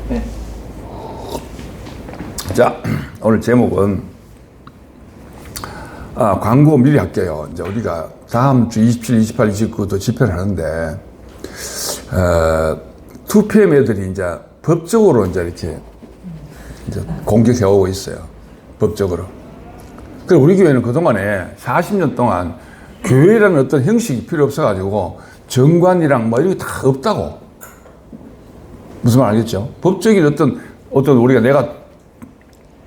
네. 자, 오늘 제목은 광고 미리 할게요. 이제 우리가 다음 주 27, 28, 29도 집회를 하는데 2PM 애들이 이제 법적으로 이제 이렇게 이제 공격해 오고 있어요. 법적으로. 그리고 우리 교회는 그동안에 40년 동안 교회라는 어떤 형식이 필요 없어가지고 정관이랑 뭐 이런 게 다 없다고. 무슨 말 알겠죠? 법적인 어떤 우리가 내가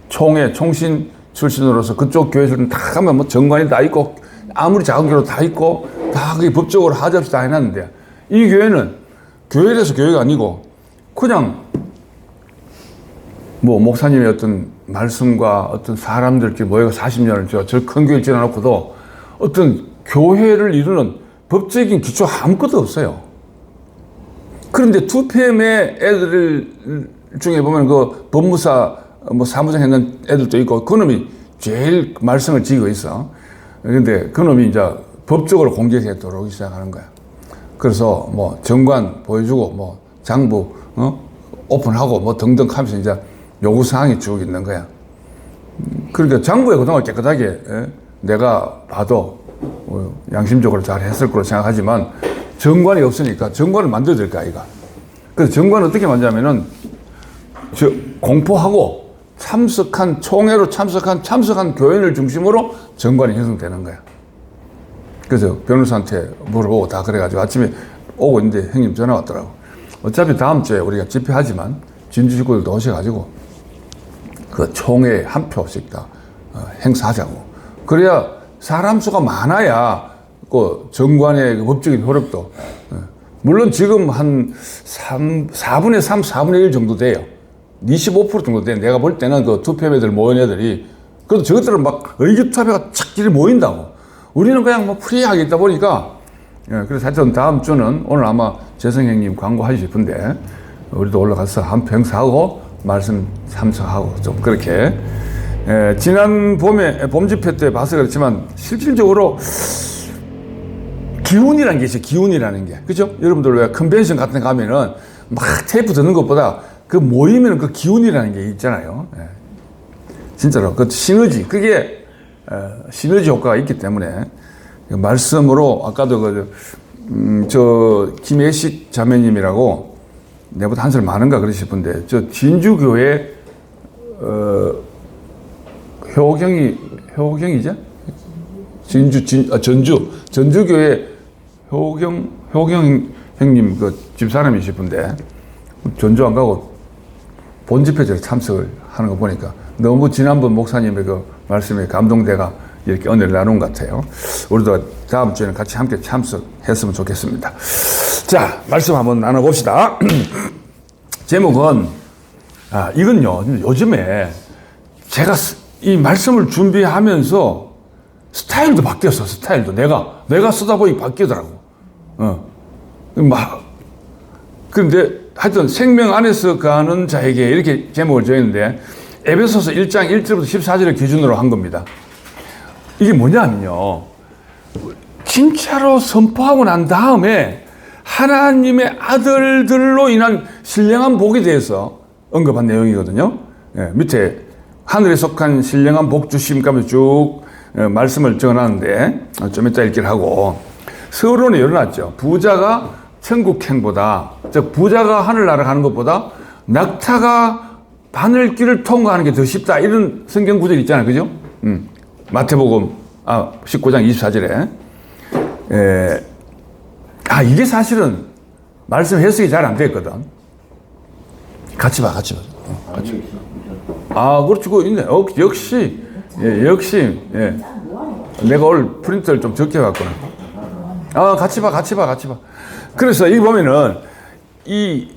총신 출신으로서 그쪽 교회에서는 다 가면 뭐 정관이 다 있고 아무리 작은 교회도 다 있고 다 그게 법적으로 하자 없이 다 해놨는데 이 교회는 교회라서 교회가 아니고 그냥 뭐 목사님의 어떤 말씀과 어떤 사람들끼리 모여가 40년을 저 큰 교회를 지어놓고도 어떤 교회를 이루는 법적인 기초 아무것도 없어요. 그런데 2PM의 애들 중에 보면 그 법무사 뭐 사무장 했는 애들도 있고 그놈이 제일 말썽을 지고 있어. 그런데 그놈이 이제 법적으로 공격해 들어오기 시작하는 거야. 그래서 뭐 정관 보여주고 뭐 장부 오픈하고 뭐 등등 하면서 이제 요구사항이 쭉 있는 거야. 그러니까 장부에 그동안 깨끗하게 내가 봐도 양심적으로 잘 했을 거로 생각하지만 정관이 없으니까 정관을 만들어야 될 거야, 이거. 그래서 정관을 어떻게 만들냐면은 공포하고 총회로 참석한 교인을 중심으로 정관이 형성되는 거야. 그래서 변호사한테 물어보고 다 그래가지고 아침에 오고 있는데 형님 전화 왔더라고. 어차피 다음 주에 우리가 집회하지만 진주 식구들도 오셔가지고 그 총회 한 표씩 다 행사하자고. 그래야 사람 수가 많아야 그 정관의 그 법적인 효력도 물론 지금 한 4분의 3, 4분의 1 정도 돼요. 25% 정도 돼. 내가 볼 때는 그 2PM 애들 모인 애들이 그래도 저것들은 막 의기투합해가 착끼리 모인다고. 우리는 그냥 뭐 프리하게 있다 보니까 그래서 하여튼 다음 주는 오늘 아마 재성 형님 광고하시 싶은데 우리도 올라가서 한 표 행사하고 말씀 참석하고 좀 그렇게 지난 봄 집회 때 봐서 그렇지만 실질적으로 기운이라는 게 있어요. 기운이라는 게. 그죠? 여러분들 왜 컨벤션 같은 데 가면은 막 테이프 듣는 것보다 그 모이면 그 기운이라는 게 있잖아요. 진짜로. 그 시너지. 그게 시너지 효과가 있기 때문에 말씀으로 아까도 저 김예식 자매님이라고 내보다 한 살 많은가 그러실 분데 저 진주교회 효경이죠? 전주교회 효경 형님 그 집사람이실 분데 전주 안 가고 본 집회에 참석을 하는 거 보니까 너무 지난번 목사님의 그 말씀에 감동돼가 이렇게 은혜를 나눈 것 같아요. 우리도 다음 주에는 같이 함께 참석했으면 좋겠습니다. 자, 말씀 한번 나눠봅시다. 제목은 이건요 요즘에 제가 이 말씀을 준비하면서 스타일도 바뀌었어. 스타일도 내가 쓰다 보니 바뀌더라고. 그런데 하여튼 생명 안에서 가는 자에게 이렇게 제목을 지었는데 에베소서 1장 1절부터 14절을 기준으로 한 겁니다. 이게 뭐냐면요. 진짜로 선포하고 난 다음에 하나님의 아들들로 인한 신령한 복에 대해서 언급한 내용이거든요. 밑에 하늘에 속한 신령한 복 주심까지 쭉 말씀을 적어놨는데 좀 이따 읽기를 하고 서론에 열어놨죠. 부자가 천국행보다 즉 부자가 하늘나라 가는 것보다 낙타가 바늘길을 통과하는 게 더 쉽다 이런 성경 구절이 있잖아요. 그죠? 마태복음 19장 24절에 이게 사실은 말씀 해석이 잘 안 됐거든. 같이 봐. 그렇지. 그거 있네. 역시. 내가 오늘 프린트를 좀 적게 봤구나. 같이 봐. 그래서 여기 보면은, 이,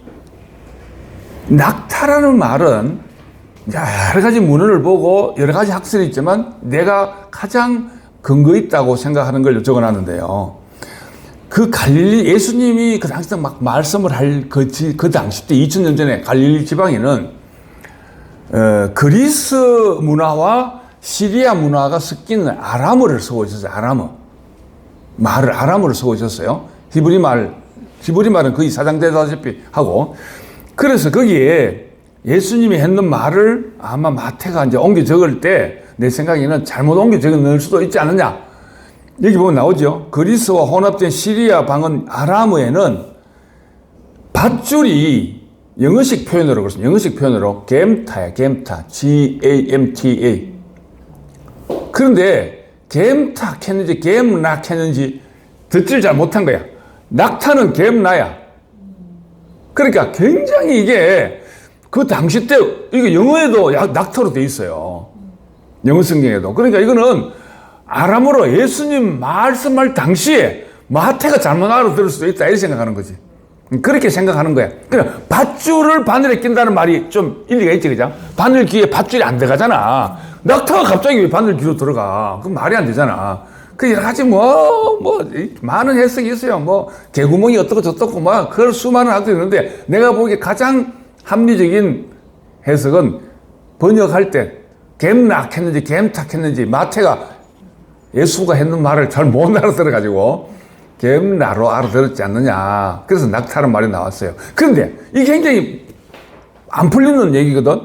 낙타라는 말은, 여러 가지 문헌을 보고, 여러 가지 학설이 있지만, 내가 가장 근거 있다고 생각하는 걸 적어 놨는데요. 그 갈릴리, 예수님이 그 당시 때 막 말씀을 할 그 당시 때 2000년 전에 갈릴리 지방에는, 그리스 문화와 시리아 문화가 섞인 아람어를 쓰고 있었어요. 아람어를 쓰고 있었어요. 히브리 말은 거의 사장되다시피 하고. 그래서 거기에 예수님이 했는 말을 아마 마태가 이제 옮겨 적을 때 내 생각에는 잘못 옮겨 적어 넣을 수도 있지 않느냐. 여기 보면 나오죠. 그리스와 혼합된 시리아 방언 아람어에는 밧줄이 영어식 표현으로 그렇습니다. 영어식 표현으로 겜타야, 겜타. G-A-M-T-A. 그런데 겜탁 했는지 겜락 했는지 듣지를 잘 못한 거야. 낙타는 겜나야. 그러니까 굉장히 이게 그 당시 때 이게 영어에도 낙타로 돼 있어요. 영어 성경에도. 그러니까 이거는 아람어로 예수님 말씀할 당시에 마태가 잘못 알아들을 수도 있다 이렇게 생각하는 거지. 그렇게 생각하는 거야. 그러니까 밧줄을 바늘에 낀다는 말이 좀 일리가 있지, 그죠? 바늘 귀에 밧줄이 안 들어가잖아. 낙타가 갑자기 왜 바늘 귀로 들어가? 그건 말이 안 되잖아. 그 여러 가지 많은 해석이 있어요. 개구멍이 어떻고 저떻고 그걸 수많은 학들이 있는데 내가 보기에 가장 합리적인 해석은 번역할 때 겜락 했는지 겜탁 했는지 마태가 예수가 했는 말을 잘 못 알아들어가지고 겜나로 알아들었지 않느냐. 그래서 낙타라는 말이 나왔어요. 그런데 이게 굉장히 안 풀리는 얘기거든.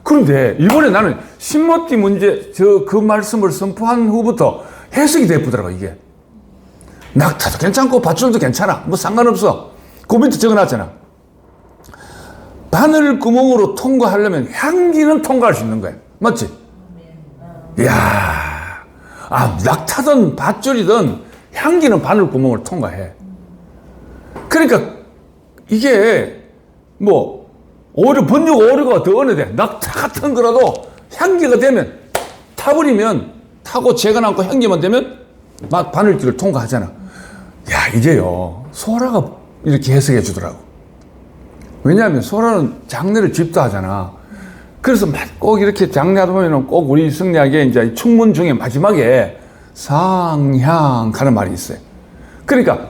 그런데 이번에 나는 신모티 문제 그 말씀을 선포한 후부터 해석이 되쁘더라고 이게. 낙타도 괜찮고 밧줄도 괜찮아. 상관없어. 그 밑에 적어놨잖아. 바늘 구멍으로 통과하려면 향기는 통과할 수 있는 거야. 맞지? 이야, 낙타든 밧줄이든 향기는 바늘 구멍을 통과해. 그러니까 이게 오히려 번역 오류가 더 어느 돼. 낙타 같은 거라도 향기가 되면 타고 재가 남고 향기만 되면 바늘길을 통과하잖아. 야, 이게요 소라가 이렇게 해석해 주더라고. 왜냐하면 소라는 장례를 집도하잖아. 그래서 꼭 이렇게 장례하다 보면 꼭 우리 성리학에 이제 충문 중에 마지막에 상향 하는 말이 있어요. 그러니까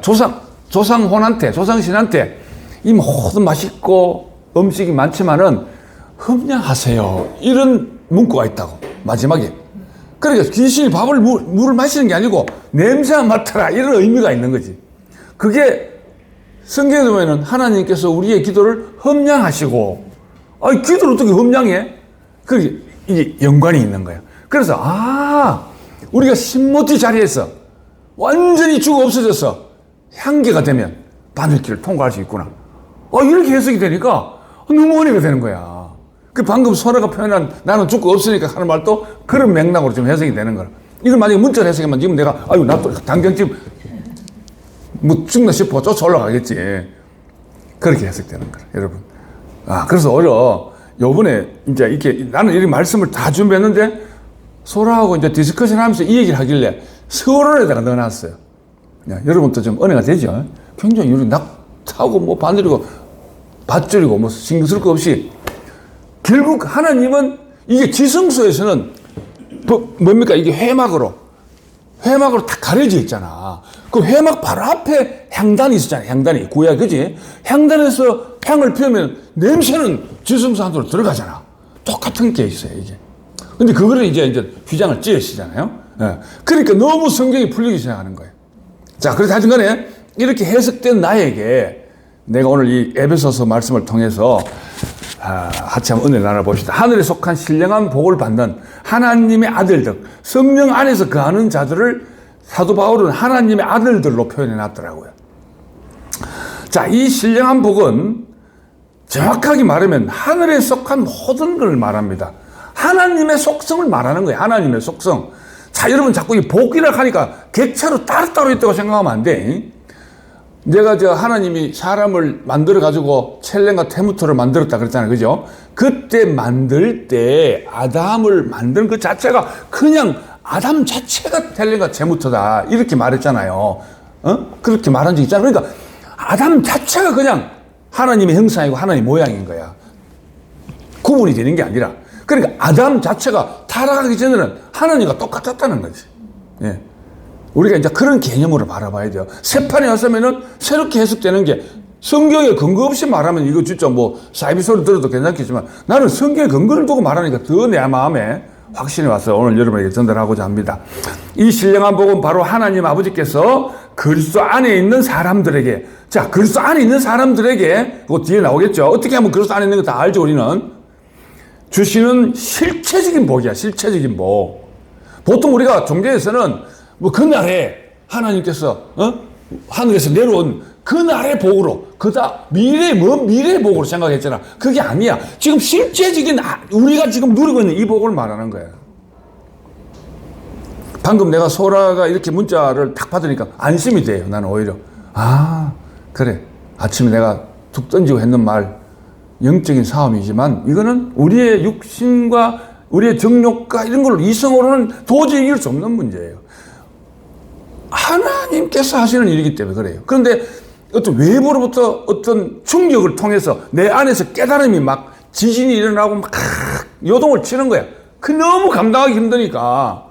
조상신한테 이 모든 맛있고 음식이 많지만은 흠양하세요. 이런 문구가 있다고, 마지막에. 그러니까 귀신이 물을 마시는 게 아니고 냄새 맡아라. 이런 의미가 있는 거지. 그게 성경에 보면은 하나님께서 우리의 기도를 흠양하시고, 기도를 어떻게 흠양해? 그게 이게 연관이 있는 거야. 그래서, 우리가 신모티 자리에서 완전히 죽어 없어져서 향기가 되면 바늘길을 통과할 수 있구나. 이렇게 해석이 되니까 너무 은혜가 되는 거야. 그 방금 소라가 표현한 나는 죽고 없으니까 하는 말도 그런 맥락으로 좀 해석이 되는 거야. 이걸 만약에 문자로 해석하면 지금 내가, 나 또 당경집 죽나 싶어 쫓아 올라가겠지. 그렇게 해석되는 거야, 여러분. 그래서 오히려 요번에 이제 이렇게 나는 이런 말씀을 다 준비했는데 소라하고 이제 디스커션 하면서 이 얘기를 하길래 서론에다가 넣어놨어요. 여러분도 좀 은혜가 되죠? 굉장히 우리 낙타고 바늘이고 밧줄이고 신경 쓸 거 없이 결국 하나님은 이게 지성소에서는 뭡니까? 이게 회막으로 다 가려져 있잖아. 그 회막 바로 앞에 향단이 있었잖아. 향단이. 구약, 그지? 향단에서 향을 피우면 냄새는 지성소 안으로 들어가잖아. 똑같은 게 있어요, 이게. 근데 그거를 이제 휘장을 찌으시잖아요. 예. 그러니까 너무 성경이 풀리기 시작하는 거예요. 자, 그래서 하여튼 간에 이렇게 해석된 나에게 내가 오늘 이 에베소서 말씀을 통해서 같이 한번 은혜를 나눠봅시다. 하늘에 속한 신령한 복을 받는 하나님의 아들들, 성령 안에서 거하는 자들을 사도 바울은 하나님의 아들들로 표현해 놨더라고요. 자, 이 신령한 복은 정확하게 말하면 하늘에 속한 모든 걸 말합니다. 하나님의 속성을 말하는 거예요. 하나님의 속성. 자, 여러분 자꾸 이 복이라고 하니까 객차로 따로따로 있다고 생각하면 안 돼. 내가 하나님이 사람을 만들어가지고 첼렘과 테무토를 만들었다 그랬잖아요. 그죠? 그때 만들 때 아담을 만든 그 자체가 그냥 아담 자체가 첼렘과 테무토다. 이렇게 말했잖아요. 그렇게 말한 적 있잖아요. 그러니까 아담 자체가 그냥 하나님의 형상이고 하나님의 모양인 거야. 구분이 되는 게 아니라. 그러니까 아담 자체가 타락하기 전에는 하나님과 똑같았다는 거지. 예. 우리가 이제 그런 개념으로 바라봐야 돼요. 새 판에 왔으면은 새롭게 해석되는 게 성경에 근거 없이 말하면 이거 진짜 사이비 소리 들어도 괜찮겠지만 나는 성경에 근거를 두고 말하니까 더 내 마음에 확신이 왔어요. 오늘 여러분에게 전달하고자 합니다. 이 신령한 복은 바로 하나님 아버지께서 그리스도 안에 있는 사람들에게, 자, 그리스도 안에 있는 사람들에게, 그거 뒤에 나오겠죠. 어떻게 하면 그리스도 안에 있는 거 다 알죠, 우리는. 주시는 실체적인 복이야, 실체적인 복. 보통 우리가 종교에서는 뭐 그날에 하나님께서, 하늘에서 내려온 그날의 복으로, 미래의 복으로 생각했잖아. 그게 아니야. 지금 실제적인, 우리가 지금 누리고 있는 이 복을 말하는 거야. 방금 내가 소라가 이렇게 문자를 딱 받으니까 안심이 돼요. 나는 오히려. 아, 그래. 아침에 내가 툭 던지고 했는 말, 영적인 싸움이지만 이거는 우리의 육신과 우리의 정욕과 이런 걸로 이성으로는 도저히 이길 수 없는 문제예요. 하나님께서 하시는 일이기 때문에 그래요. 그런데 어떤 외부로부터 어떤 충격을 통해서 내 안에서 깨달음이 막 지진이 일어나고 막 요동을 치는 거야. 그 너무 감당하기 힘드니까,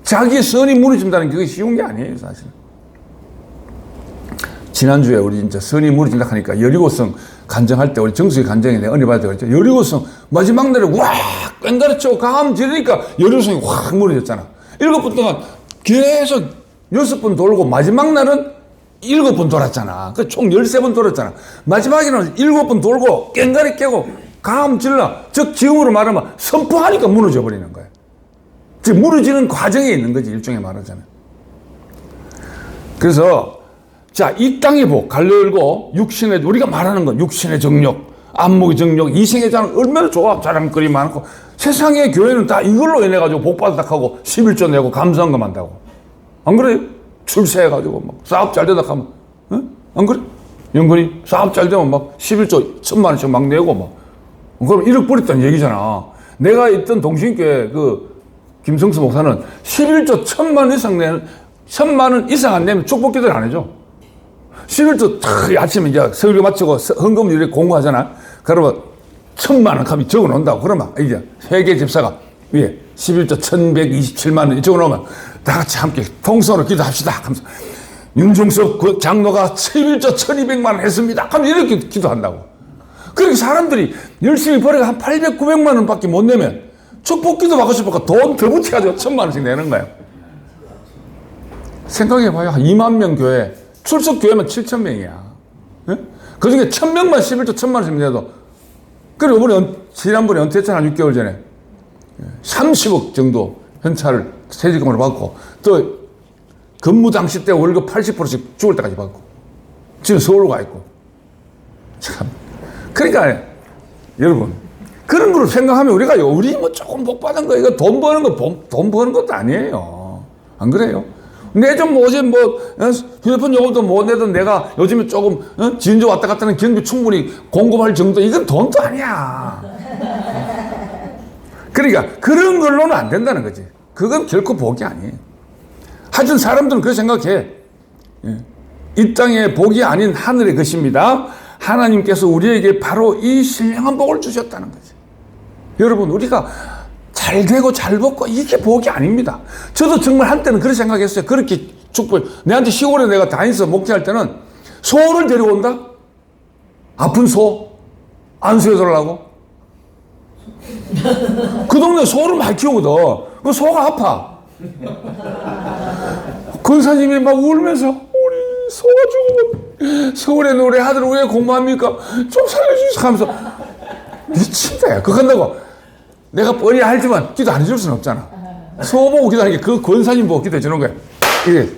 자기의 선이 무너진다는 게 쉬운 게 아니에요, 사실. 지난주에 우리 진짜 선이 무너진다 하니까 여리고성 간정할 때 우리 정수기 간정에 내가 은혜 받을 때 그랬죠. 여리고성 마지막 날에 와 꽹가리치고 감 지르니까 여리고성이 확 무너졌잖아. 7번 동안 계속 6번 돌고 마지막 날은 7번 돌았잖아. 그 총 13번 돌았잖아. 마지막에는 7번 돌고 꽹가리 깨고 감 질러. 즉 지금으로 말하면 선포하니까 무너져 버리는 거야. 즉 무너지는 과정에 있는 거지, 일종의 말하자면. 그래서 자, 이 땅의 복, 갈려열고 육신의, 우리가 말하는 건 육신의 정욕, 안목의 정욕, 이생의 자랑 얼마나 좋아. 자랑거리 많고. 세상의 교회는 다 이걸로 인해가지고 복 받았다 하고 11조 내고 감사한금 한다고. 안 그래요? 출세해가지고 막 사업 잘 되다 하면, 안 그래? 영근이 사업 잘 되면 막 11조 1,000,000원씩 막 내고 막. 그럼 1억 버렸다는 얘기잖아. 내가 있던 동신교회 김성수 목사는 11조 1,000,000원 이상 내는, 1,000,000원 이상 안 내면 축복 기도를 안 해줘. 11조 아침에 이제 설교 마치고 헌금 이렇게 공부하잖아. 그러면 1,000,000원 값이 적어 놓는다고. 그러면 이제 회계 집사가 위에 11조 1,127만원 적어 놓으면 다 같이 함께 통성으로 기도합시다 하면서 윤중섭 장로가 11조 1,200만원 했습니다 하면 이렇게 기도한다고. 그렇게 사람들이 열심히 벌어가 한 800, 900만원 밖에 못 내면 축복 기도 받고 싶으니까 돈 더 붙여가지고 1,000만원씩 내는 거예요. 생각해봐요. 한 2만 명 교회, 출석 교회만 7,000명이야. 그 중에 1,000명만 11조 1,000만원씩 내도, 그리고 이번에, 지난번에 은퇴했잖아, 6개월 전에. 30억 정도 현찰을 세지금으로 받고, 또 근무 당시 때 월급 80%씩 죽을 때까지 받고, 지금 서울로 가 있고. 참. 그러니까, 여러분, 그런 걸 생각하면 우리 뭐 조금 복 받은 거, 이거 돈 버는 것도 아니에요. 안 그래요? 내 좀 어제 휴대폰 요금도 못 내던 내가 요즘에 조금, 진주 왔다 갔다 하는 경비 충분히 공급할 정도, 이건 돈도 아니야. 그러니까 그런 걸로는 안 된다는 거지. 그건 결코 복이 아니에요. 하여튼 사람들은 그렇게 생각해. 이 땅의 복이 아닌 하늘의 것입니다. 하나님께서 우리에게 바로 이 신령한 복을 주셨다는 거지. 여러분, 우리가 잘 되고 잘 먹고 이게 복이 아닙니다. 저도 정말 한때는 그렇게 생각했어요. 그렇게 축복. 내한테 시골에 내가 다니면서 목회할 때는 소를 데려온다? 아픈 소? 안수해달라고? 그 동네 소를 많이 키우거든. 그 소가 아파. 권사님이 막 울면서 우리 소가 죽으면 서울에 우리 아들 왜 공부합니까? 좀 살려주세요 하면서 미친다. 그거 한다고 내가 뻔히 알지만 기도 안 해줄 수는 없잖아. 소 보고 기도하는 게 그 권사님 보고 기도해 주는 거야. 이게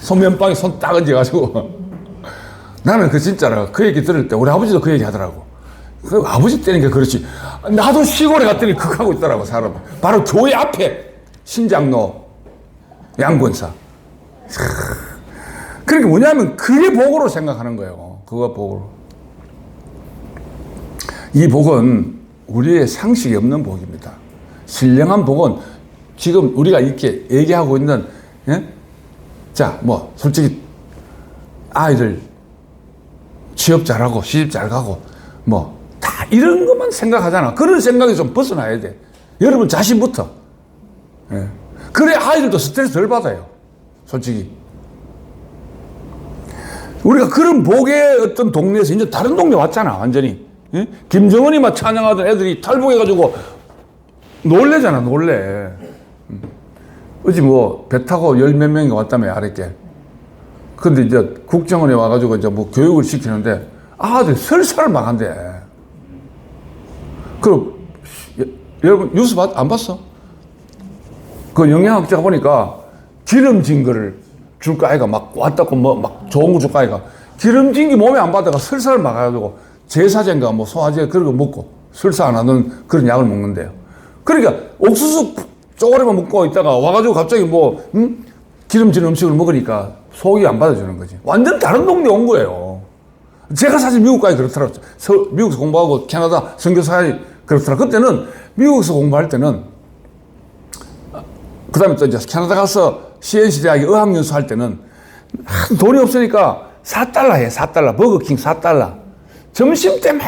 소면방에 손 딱 얹어가지고 나는 그 진짜로 그 얘기 들을 때 우리 아버지도 그 얘기 하더라고. 그 아버지 때니까 그렇지. 나도 시골에 갔더니 그거 하고 있더라고, 사람. 바로 교회 앞에 신장로 양권사. 그러니까 뭐냐면 그게 복으로 생각하는 거예요. 그거 복으로. 이 복은 우리의 상식이 없는 복입니다. 신령한 복은 지금 우리가 이렇게 얘기하고 있는, 자, 솔직히 아이들 취업 잘하고 시집 잘 가고 다 이런 것만 생각하잖아. 그런 생각이 좀 벗어나야 돼. 여러분 자신부터. 그래 아이들도 스트레스 덜 받아요. 솔직히. 우리가 그런 복의 어떤 동네에서 이제 다른 동네 왔잖아, 완전히. 김정은이 막 찬양하던 애들이 탈북해가지고 놀래잖아, 놀래. 어제 배 타고 열 몇 명이 왔다며, 아랫게. 근데 이제 국정원에 와가지고 이제 교육을 시키는데 아들 설사를 막 한대. 그럼 여러분 뉴스 안 봤어? 그 영양학자가 보니까 기름진 거를 줄까 아이가 막 왔다고 뭐 막 좋은 거 줄까 아이가 기름진 게 몸에 안 받다가 설사를 막아가지고 제사제인가 뭐 소화제 그런 거 먹고 설사 안 하는 그런 약을 먹는데요. 그러니까 옥수수 쪼그리만 먹고 있다가 와가지고 갑자기 뭐 기름진 음식을 먹으니까 속이 안 받아주는 거지. 완전 다른 동네 온 거예요. 제가 사실 미국 가기 그렇더라고요. 미국에서 공부하고 캐나다 선교사에 그렇더라고요. 그때는 미국에서 공부할 때는 그 다음에 또 이제 캐나다 가서 CNC 대학에 의학연수 할 때는 돈이 없으니까 $4 해, $4. 버거킹 $4. 점심 때 막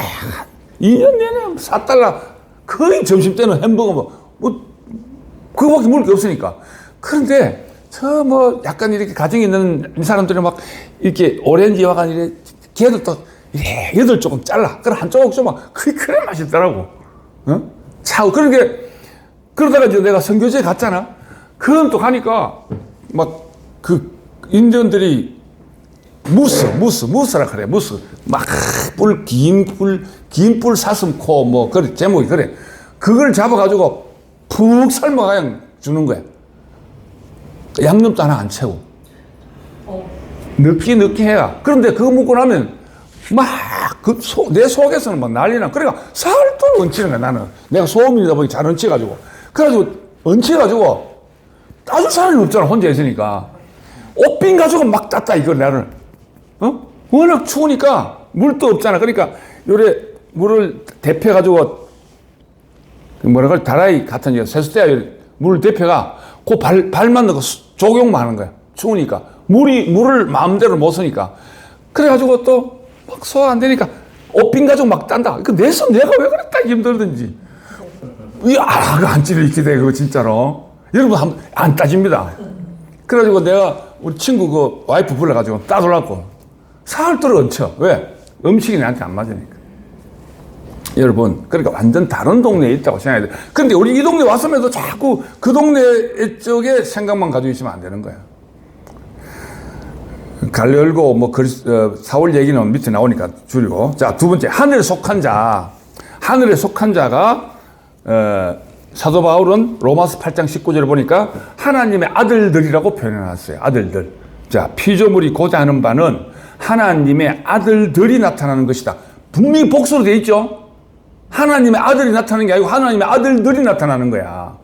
2년 내내 $4. 거의 점심 때는 햄버거 그거밖에 먹을 게 없으니까. 그런데 저 뭐 약간 이렇게 가정이 있는 사람들이 막 이렇게 오렌지 와가지고 이래 걔도 또 이래 여덟 조금 잘라. 그럼 한 조각 좀 그래 맛있더라고. 어? 차 그렇게 그러다가 이제 내가 선교지에 갔잖아. 그건 또 가니까 막 그 인디언들이 무스라 그래. 무스 막 긴 뿔 사슴코 뭐 그래 제목이 그래. 그걸 잡아가지고 푹 삶아 그냥 주는 거야. 양념도 하나 안 채고 느끼해야. 그런데 그거 먹고 나면 막 내 속에서는 막 난리나. 그러니까 살도 얹히는 거야. 나는 내가 소음이다 보니 잘 얹혀가지고 그래가지고 얹혀가지고 따줄 사람이 없잖아. 혼자 있으니까 옷빈 가지고 막 땄다 이거 나를. 워낙 추우니까 물도 없잖아. 그러니까 요래 물을 데펴가지고 뭐라 그래 다라이 같은 세수대야 물 데펴가 그 발만 넣고 조경만 하는 거야. 추우니까 물을 마음대로 못 쓰니까. 그래가지고 또 막 소화 안 되니까 옷빈 가지고 막 딴다. 내가 왜 그랬다 힘들든지. 안 찔러 있게 돼 그거 진짜로. 여러분 안 따집니다. 그래가지고 내가 우리 친구 그 와이프 불러가지고 따돌랐고 사흘 동안 얹혀. 왜? 음식이 나한테 안 맞으니까. 여러분, 그러니까 완전 다른 동네에 있다고 생각해야 돼. 근데 우리 이 동네 왔음에도 자꾸 그 동네 쪽에 생각만 가지고 있으면 안 되는 거야. 갈 열고 뭐 4월 얘기는 밑에 나오니까 줄이고. 자, 두 번째 하늘에 속한 자. 하늘에 속한 자가 사도 바울은 로마서 8장 19절을 보니까 하나님의 아들들이라고 표현해놨어요. 아들들. 자, 피조물이 고자 하는 바는 하나님의 아들들이 나타나는 것이다. 분명히 복수로 돼 있죠. 하나님의 아들이 나타나는 게 아니고 하나님의 아들들이 나타나는 거야.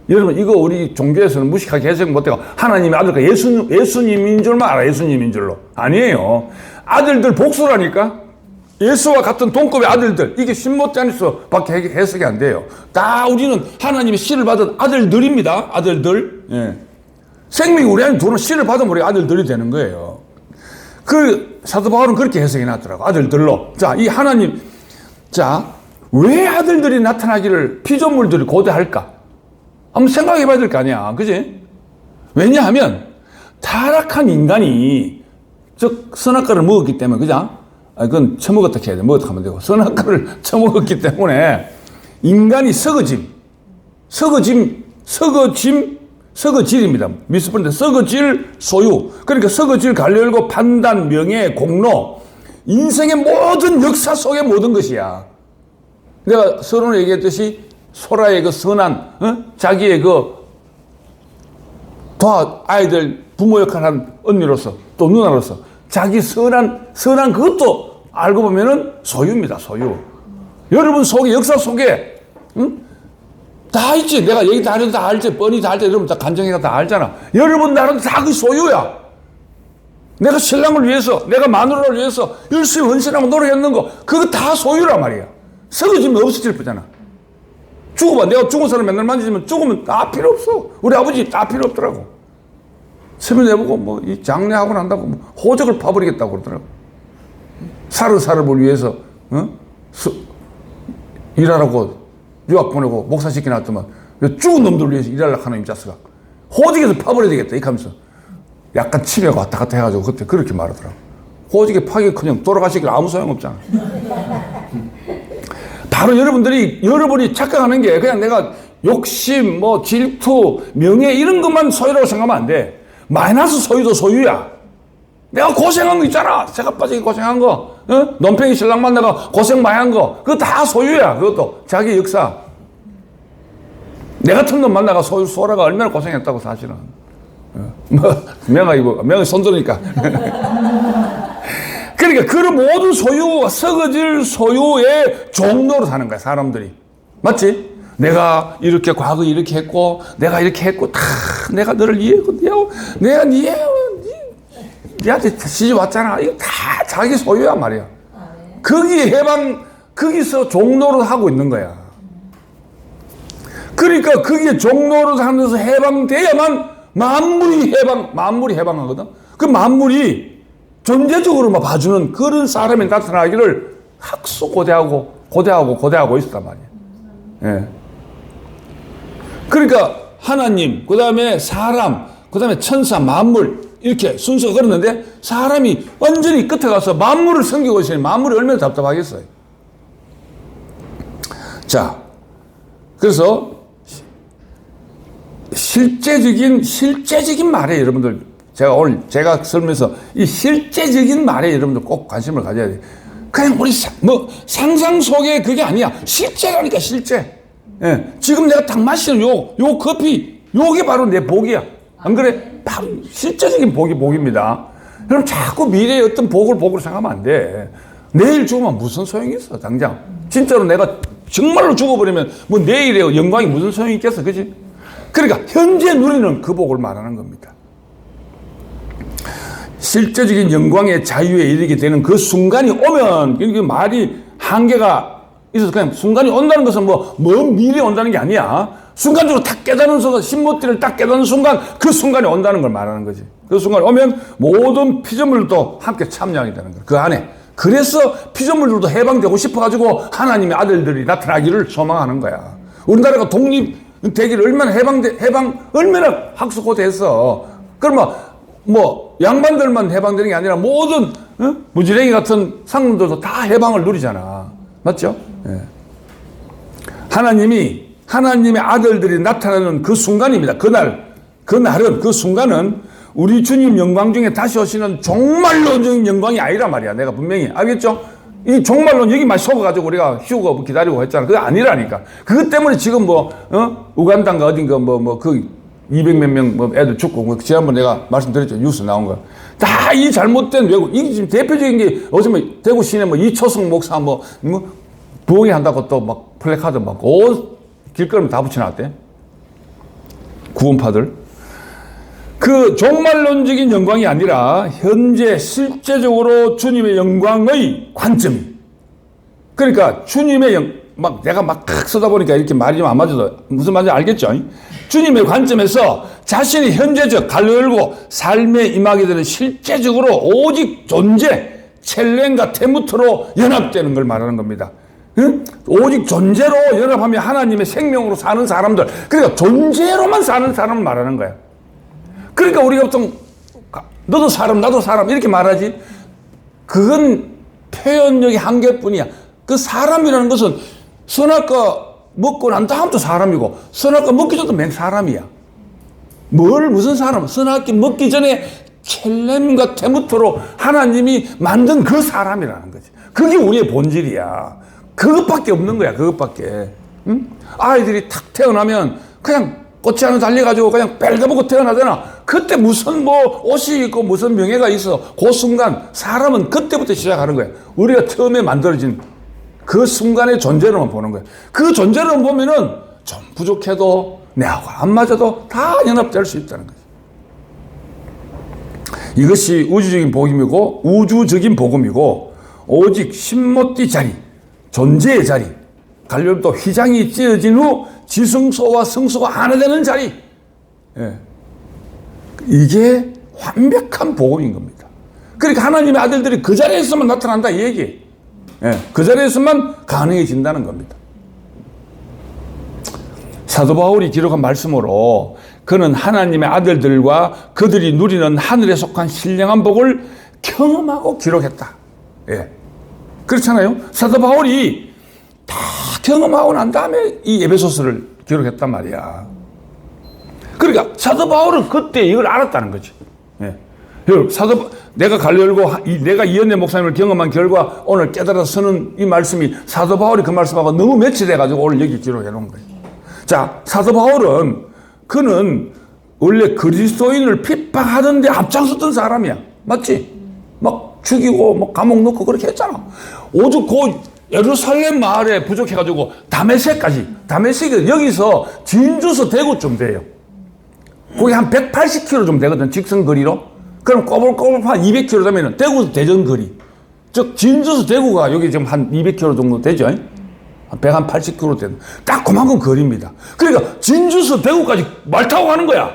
여러분 이거 우리 종교에서는 무식하게 해석 못해가 하나님의 아들과 예수님인 줄만 알아. 예수님인 줄로. 아니에요. 아들들 복수라니까. 예수와 같은 동급의 아들들. 이게 신모자니서 밖에 해석이 안 돼요. 다 우리는 하나님의 씨를 받은 아들들입니다. 아들들. 예. 생명이 우리 안에 들어오는 씨를 받으면 우리 아들들이 되는 거예요. 그 사도 바울은 그렇게 해석해 놨더라고. 아들들로. 자, 이 하나님. 자, 왜 아들들이 나타나기를 피조물들이 고대할까? 한번 생각해 봐야 될 거 아니야. 그지? 왜냐하면 타락한 인간이 즉 선악과를 먹었기 때문에. 그죠? 그건 처먹었다 해야 돼. 먹었다 하면 되고. 선악과를 처먹었기 때문에 인간이 썩어질입니다. 미스폰인데 썩어질 소유. 그러니까 썩어질 갈열고 판단, 명예, 공로. 인생의 모든 역사 속의 모든 것이야. 내가 서론에 얘기했듯이 소라의 그 선한, 자기의 아이들 부모 역할을 한 언니로서 또 누나로서 자기 선한 그것도 알고 보면은 소유입니다, 소유. 여러분 속에, 역사 속에, 다 있지. 내가 얘기 다 하는데 다 알지. 뻔히 다 알지. 여러분 다 간증해가 다 알잖아. 여러분 나라도 다 그 소유야. 내가 신랑을 위해서, 내가 마누라를 위해서 열심히 헌신하고 노력했는 거, 그거 다 소유란 말이야. 썩어지면 없어질 뿐이잖아. 죽어봐. 내가 죽은 사람 맨날 만지지만 죽으면 다 필요 없어. 우리 아버지 다 필요 없더라고. 세면 내보고 뭐 이 장례하고 난다고 뭐 호적을 파버리겠다고 그러더라고. 사르사르를 위해서 일하라고 유학 보내고 목사 시켜놨더만 죽은 놈들 위해서 일하려고 하는 임자스가 호적에서 파버려야 되겠다 이렇게 하면서 약간 치매가 왔다 갔다 해가지고 그때 그렇게 말하더라고. 호적에 파기 그냥 돌아가시길 아무 소용없잖아. 바로 여러분이 착각하는 게 그냥 내가 욕심, 뭐 질투, 명예 이런 것만 소유라고 생각하면 안 돼. 마이너스 소유도 소유야. 내가 고생한 거 있잖아. 새가 빠지게 고생한 거. 논팽이 신랑 만나가 고생 많이 한 거. 그거 다 소유야. 그것도 자기 역사. 내 같은 놈 만나가 소라가 얼마나 고생했다고 사실은. 명이 손들으니까. 그러니까 그 모든 소유, 썩어질 소유의 종로로 사는 거야, 사람들이. 맞지? 내가 이렇게 과거에 이렇게 했고, 내가 이렇게 했고, 다 내가 너를 이해했고, 내가 니한테 시집 왔잖아. 이거 다 자기 소유야 말이야. 거기에 거기서 종로를 하고 있는 거야. 그러니까 거기에 종로를 하면서 해방돼야만 만물이 해방하거든. 그 만물이 존재적으로만 봐주는 그런 사람이 나타나기를 고대하고 있었단 말이야. 예. 그러니까 하나님, 그 다음에 사람, 그 다음에 천사, 만물 이렇게 순서가 그랬는데 사람이 완전히 끝에 가서 만물을 섬기고 있으니 만물이 얼마나 답답하겠어요. 자, 그래서 실제적인 말에 여러분들, 제가 설명해서 이 실제적인 말에 여러분들 꼭 관심을 가져야 돼요. 그냥 우리 상상 속에 그게 아니야. 실제라니까, 실제. 예. 지금 내가 딱 마시는 요 커피, 요게 바로 내 복이야. 안 그래? 바로 실제적인 복입니다. 그럼 자꾸 미래의 어떤 복으로 생각하면 안 돼. 내일 죽으면 무슨 소용이 있어, 당장. 진짜로 내가 정말로 죽어버리면 뭐 내일의 영광이 무슨 소용이 있겠어, 그지? 그러니까 현재 누리는 그 복을 말하는 겁니다. 실제적인 영광의 자유에 이르게 되는 그 순간이 오면, 그 말이 한계가 있어서 그냥 순간이 온다는 것은 먼 미래에 온다는 게 아니야. 순간적으로 딱 깨닫는 순간, 신모티를 딱 깨닫는 순간, 그 순간이 온다는 걸 말하는 거지. 그 순간이 오면 모든 피조물도 함께 참여하게 되는 거야. 그 안에. 그래서 피조물들도 해방되고 싶어가지고 하나님의 아들들이 나타나기를 소망하는 거야. 우리나라가 독립되기를 얼마나 얼마나 학수고대했어. 그러면 양반들만 해방되는 게 아니라 모든 무지랭이 같은 상놈들도 다 해방을 누리잖아. 맞죠? 예. 하나님의 아들들이 나타나는 그 순간입니다. 그 순간은 우리 주님 영광 중에 다시 오시는 종말론적인 영광이 아니란 말이야. 내가 분명히 알겠죠? 이 종말론 여기만 속아가지고 우리가 휴거 기다리고 했잖아. 그게 아니라니까. 그것 때문에 지금 우간다인가 어딘가 그 200몇 명 애들 죽고, 지난번 내가 말씀드렸죠. 뉴스 나온 거. 다 이 잘못된 외국, 이게 지금 대표적인 게, 어제 대구 시내 이초성 목사 부흥회 한다고 또 플래카드 길거리에 다 붙여놨대. 구원파들. 그 종말론적인 영광이 아니라 현재 실제적으로 주님의 영광의 관점이. 그러니까 주님의 내가 쓰다 보니까 이렇게 말이 좀 안 맞아도 무슨 말인지 알겠죠? 주님의 관점에서 자신이 현재적 갈로 열고 삶에 임하게 되는 실제적으로 오직 존재, 첼렌과 테무트로 연합되는 걸 말하는 겁니다. 응? 오직 존재로 연합하며 하나님의 생명으로 사는 사람들. 그러니까 존재로만 사는 사람을 말하는 거야. 그러니까 우리가 보통 너도 사람 나도 사람 이렇게 말하지. 그건 표현력의 한계뿐이야. 그 사람이라는 것은 선악과 먹고 난 다음부터 사람이고 선악과 먹기 전도 맨 사람이야. 무슨 사람? 선악과 먹기 전에 첼렘과 테무트로 하나님이 만든 그 사람이라는 거지. 그게 우리의 본질이야. 그것밖에 없는 거야. 그것밖에. 응? 아이들이 탁 태어나면 그냥 꽃이 하나 달려가지고 그냥 빨가벗고 태어나잖아. 그때 무슨 옷이 있고 무슨 명예가 있어. 그 순간 사람은 그때부터 시작하는 거야. 우리가 처음에 만들어진 그 순간의 존재로만 보는 거야. 그 존재로만 보면은 좀 부족해도 내하고 안 맞아도 다 연합될 수 있다는 거지. 이것이 우주적인 복음이고 오직 신모띠 자리, 존재의 자리, 갈렙도 휘장이 찢어진 후 지성소와 성소가 하나 되는 자리. 예. 이게 완벽한 복음인 겁니다. 그러니까 하나님의 아들들이 그 자리에서만 나타난다 이 얘기예요. 예. 그 자리에서만 가능해진다는 겁니다. 사도 바울이 기록한 말씀으로 그는 하나님의 아들들과 그들이 누리는 하늘에 속한 신령한 복을 경험하고 기록했다. 예. 그렇잖아요. 사도 바울이 다 경험하고 난 다음에 이 에베소서를 기록했단 말이야. 그러니까 사도 바울은 그때 이걸 알았다는 거지. 예. 내가 갈려 열고 내가 이현대 목사님을 경험한 결과 오늘 깨달아서 쓰는 이 말씀이 사도 바울이 그 말씀하고 너무 매치돼가지고 오늘 여기 기록해 놓은 거예요. 자, 사도 바울은 그는 원래 그리스도인을 핍박하던데 앞장섰던 사람이야. 맞지? 막 죽이고 뭐 감옥 넣고 그렇게 했잖아. 오죽 그 예루살렘 마을에 부족해가지고 다메섹이 여기서 진주서 대구쯤 돼요. 거기 한 180km 좀 되거든, 직선 거리로. 그럼 꼬불꼬불 한 200km 되면은 대구 대전 거리. 즉 진주서 대구가 여기 지금 한 200km 정도 되죠. 한 180km 되는 딱 그만큼 거리입니다. 그러니까 진주서 대구까지 말 타고 가는 거야.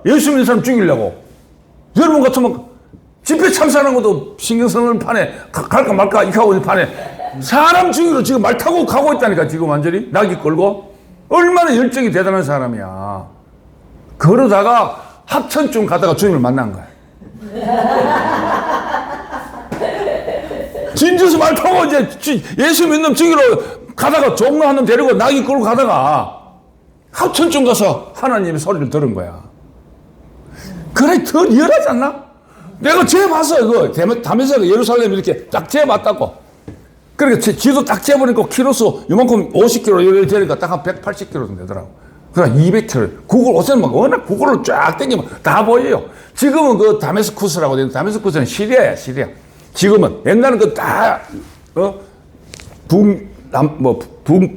예수 믿는 사람 죽이려고. 여러분 같으면 집회 참사하는 것도 신경 쓰는 판에 갈까 말까 이렇게 하고 있는 판에 사람 죽이러 지금 말 타고 가고 있다니까. 지금 완전히 낙이 끌고. 얼마나 열정이 대단한 사람이야. 그러다가 합천쯤 가다가 주님을 만난 거야. 진주서 말 타고 이제 예수 믿는 놈 죽이러 가다가 종로 한 놈 데리고 낙이 끌고 가다가 합천쯤 가서 하나님의 소리를 들은 거야. 그래 더 리얼하지 않나? 내가 재봤어 이거. 다메섹 예루살렘 이렇게 딱 재봤다고. 그러니까 지도 딱 재보니까 키로수 요만큼 50km 이렇게 되니까 딱 한 180km 정도 되더라고. 그러니까 200km. 구글 오세는 막 워낙 구글로 쫙 당기면 다 보여요. 지금은 그 다메스쿠스라고 되는 다메스쿠스는 시리아야, 시리아. 지금은 옛날은 그 다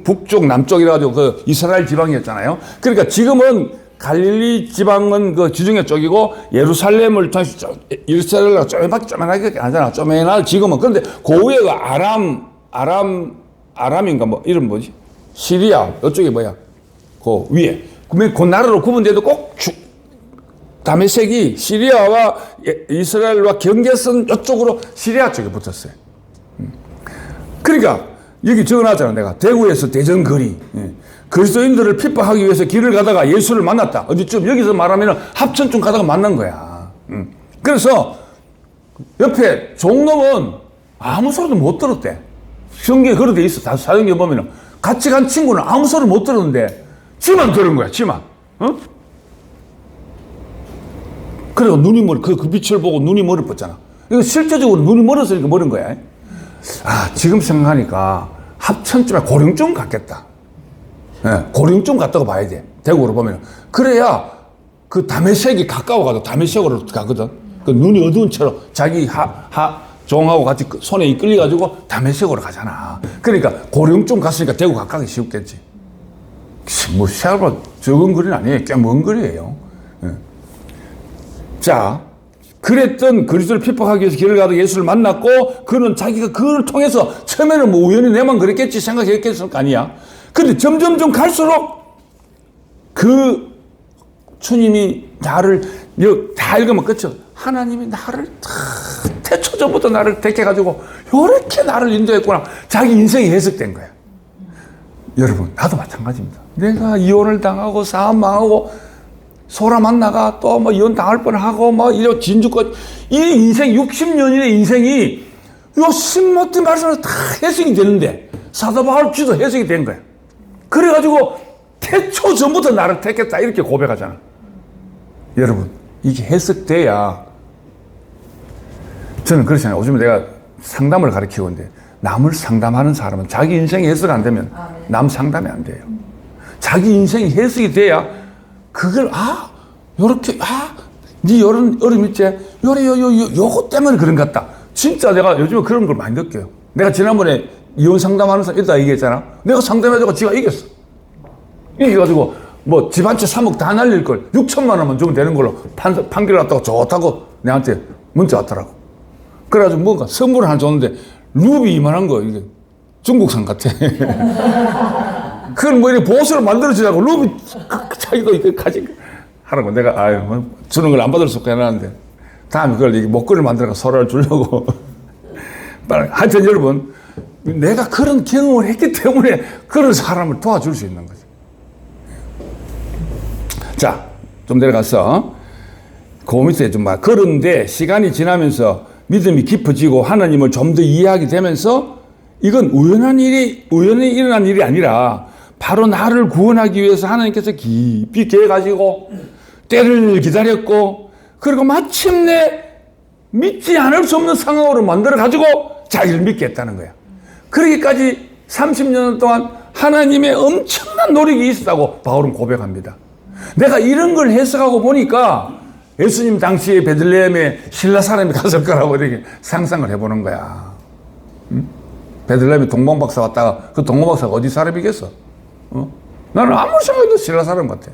북쪽 남쪽 이래가지고 그 이스라엘 지방이었잖아요. 그러니까 지금은 갈릴리 지방은 그 지중해 쪽이고 예루살렘을 이스라엘과 쪼매나게 하잖아. 쪼매나 지금은. 그런데 그 위에가 아람인가 뭐 이름 뭐지? 시리아 이쪽이 뭐야? 그 위에. 그러면 그 나라로 구분돼도 꼭 다메섹이 시리아와 이스라엘과 경계선 이쪽으로 시리아 쪽에 붙었어요. 그러니까 여기 적어놨잖아. 내가 대구에서 대전 거리. 그리스도인들을 핍박하기 위해서 길을 가다가 예수를 만났다. 어디쯤 여기서 말하면 합천쯤 가다가 만난 거야. 그래서 옆에 종놈은 아무 소리도 못 들었대. 성경에 그렇게 돼 있어. 사도행전 보면은 같이 간 친구는 아무 소리 못 들었는데 지만 들은 거야. 지만. 그리고 눈이 그 빛을 보고 눈이 멀어 뻗잖아. 이거 실제적으로 눈이 멀었으니까 멀은 거야. 지금 생각하니까 합천쯤에 고령쯤 갔겠다. 고령쯤 갔다고 봐야 돼. 대구로 보면. 그래야 그 다메섹이 가까워가지고 다메섹으로 가거든. 그 눈이 어두운 채로 자기 종하고 같이 손에 이끌려가지고 다메섹으로 가잖아. 그러니까 고령쯤 갔으니까 대구 가까이 쉬웠겠지. 뭐 생각보다 적은 거리는 아니에요. 꽤 먼 거리예요. 자, 그랬던 그리스도를 핍박하기 위해서 길을 가다 예수를 만났고 그는 자기가 그걸 통해서 처음에는 뭐 우연히 내만 그랬겠지 생각했겠을 거 아니야. 근데 점점점 갈수록 그 주님이 나를 다 읽으면 끝이야. 하나님이 나를 태초전부터 나를 택해가지고 이렇게 나를 인도했구나. 자기 인생이 해석된 거야. 여러분 나도 마찬가지입니다. 내가 이혼을 당하고 사업 망하고 소라 만나가 또 뭐 이혼 당할 뻔하고 뭐 이런 진주까지 이 인생 60년의 인생이 요 신모티 말씀으로 다 해석이 되는데 사도 바울 주도 해석이 된 거야. 그래가지고 태초 전부터 나를 택했다 이렇게 고백하잖아. 여러분 이게 해석돼야 저는 그렇잖아요. 요즘에 내가 상담을 가르치고 있는데 남을 상담하는 사람은 자기 인생이 해석 안 되면 남 상담이 안 돼요. 자기 인생이 해석이 돼야 그걸 요렇게 네 이런 어려움 있지? 요거 때문에 그런 것 같다. 진짜 내가 요즘에 그런 걸 많이 느껴요. 내가 지난번에 이혼 상담하는 사람 있다 얘기했잖아. 내가 상담해주고 지가 이겼어. 이겨가지고 뭐 집 한 채 3억 다 날릴 걸 6천만 원만 주면 되는 걸로 판결 났다고 좋다고 내한테 문자 왔더라고. 그래가지고 뭔가 선물을 하나 줬는데 루비 이만한 거 이게 중국산 같아. 그걸 뭐 이렇게 보호스로 만들어주자고 루비 자기도 이거 가지고 하라고. 내가 뭐 주는 걸 안 받을 수 없게 해놨는데 다음에 그걸 이게 목걸이를 만들어서 서로를 주려고. 하여튼 여러분 내가 그런 경험을 했기 때문에 그런 사람을 도와줄 수 있는 거죠. 자, 좀 내려가서 그 밑에 좀 봐. 그런데 시간이 지나면서 믿음이 깊어지고 하나님을 좀 더 이해하게 되면서 이건 우연히 일어난 일이 아니라 바로 나를 구원하기 위해서 하나님께서 깊이 계획하시고 때를 기다렸고 그리고 마침내 믿지 않을 수 없는 상황으로 만들어가지고 자기를 믿게 했다는 거야. 그러기까지 30년 동안 하나님의 엄청난 노력이 있었다고 바울은 고백합니다. 내가 이런 걸 해석하고 보니까 예수님 당시에 베들레헴에 신라 사람이 갔을 거라고 이렇게 상상을 해보는 거야. 베들레헴에 동방박사 왔다가 그 동방박사가 어디 사람이겠어? 나는 아무리 생각해도 신라 사람 같아.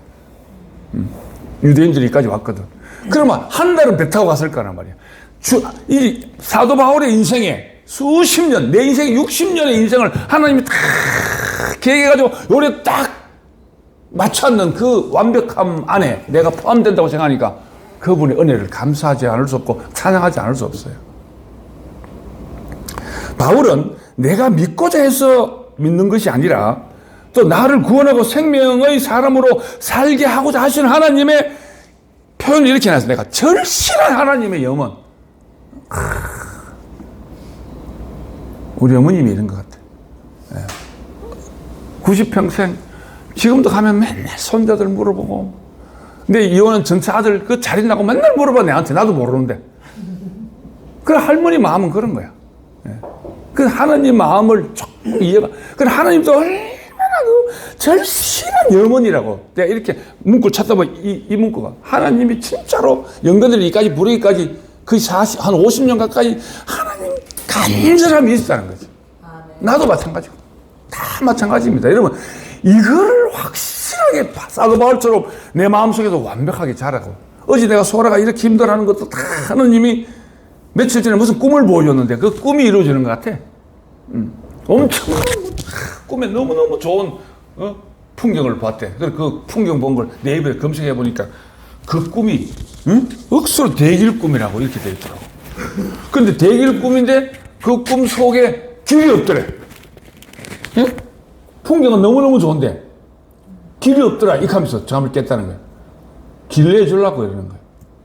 유대인들이 여기까지 왔거든. 그러면 한 달은 배 타고 갔을 거란 말이야. 이 사도 바울의 인생에 수십 년, 내 인생 60년의 인생을 하나님이 다 계획해가지고 요래 딱 맞췄는 그 완벽함 안에 내가 포함된다고 생각하니까 그분의 은혜를 감사하지 않을 수 없고 찬양하지 않을 수 없어요. 바울은 내가 믿고자 해서 믿는 것이 아니라 또 나를 구원하고 생명의 사람으로 살게 하고자 하시는 하나님의 표현을 이렇게 해놨어요. 내가 절실한 하나님의 염원. 우리 어머님이 이런 것 같아. 90평생 지금도 가면 맨날 손자들 물어보고, 근데 이혼은 전체 아들 그 잘 있나고 맨날 물어봐 내한테. 나도 모르는데. 그 할머니 마음은 그런 거야. 그 하나님 마음을 조금 이해가. 그 하나님도 얼마나 그 절실한 염원이라고. 내가 이렇게 문구를 찾다 보면 이 문구가 하나님이 진짜로 영혼들이 이까지 부르기까지 그 한 50년 가까이 하나님 간절함이 있었다는 거지. 나도 마찬가지고. 다 마찬가지입니다. 여러분, 이거를 확실하게 사도 바울처럼 내 마음속에서 완벽하게 자라고. 어제 내가 소라가 이렇게 힘들어하는 것도 다 하느님이 며칠 전에 무슨 꿈을 보여줬는데 그 꿈이 이루어지는 것 같아. 엄청 꿈에 너무너무 좋은 풍경을 봤대. 그래서 그 풍경 본 걸 네이버에 검색해 보니까 그 꿈이 억수로 대길 꿈이라고 이렇게 되어 있더라고. 그런데 대길 꿈인데 그 꿈 속에 길이 없더래. 예? 풍경은 너무너무 좋은데 길이 없더라. 이렇게 하면서 잠을 깼다는 거야. 길 내주려고 이러는 거야.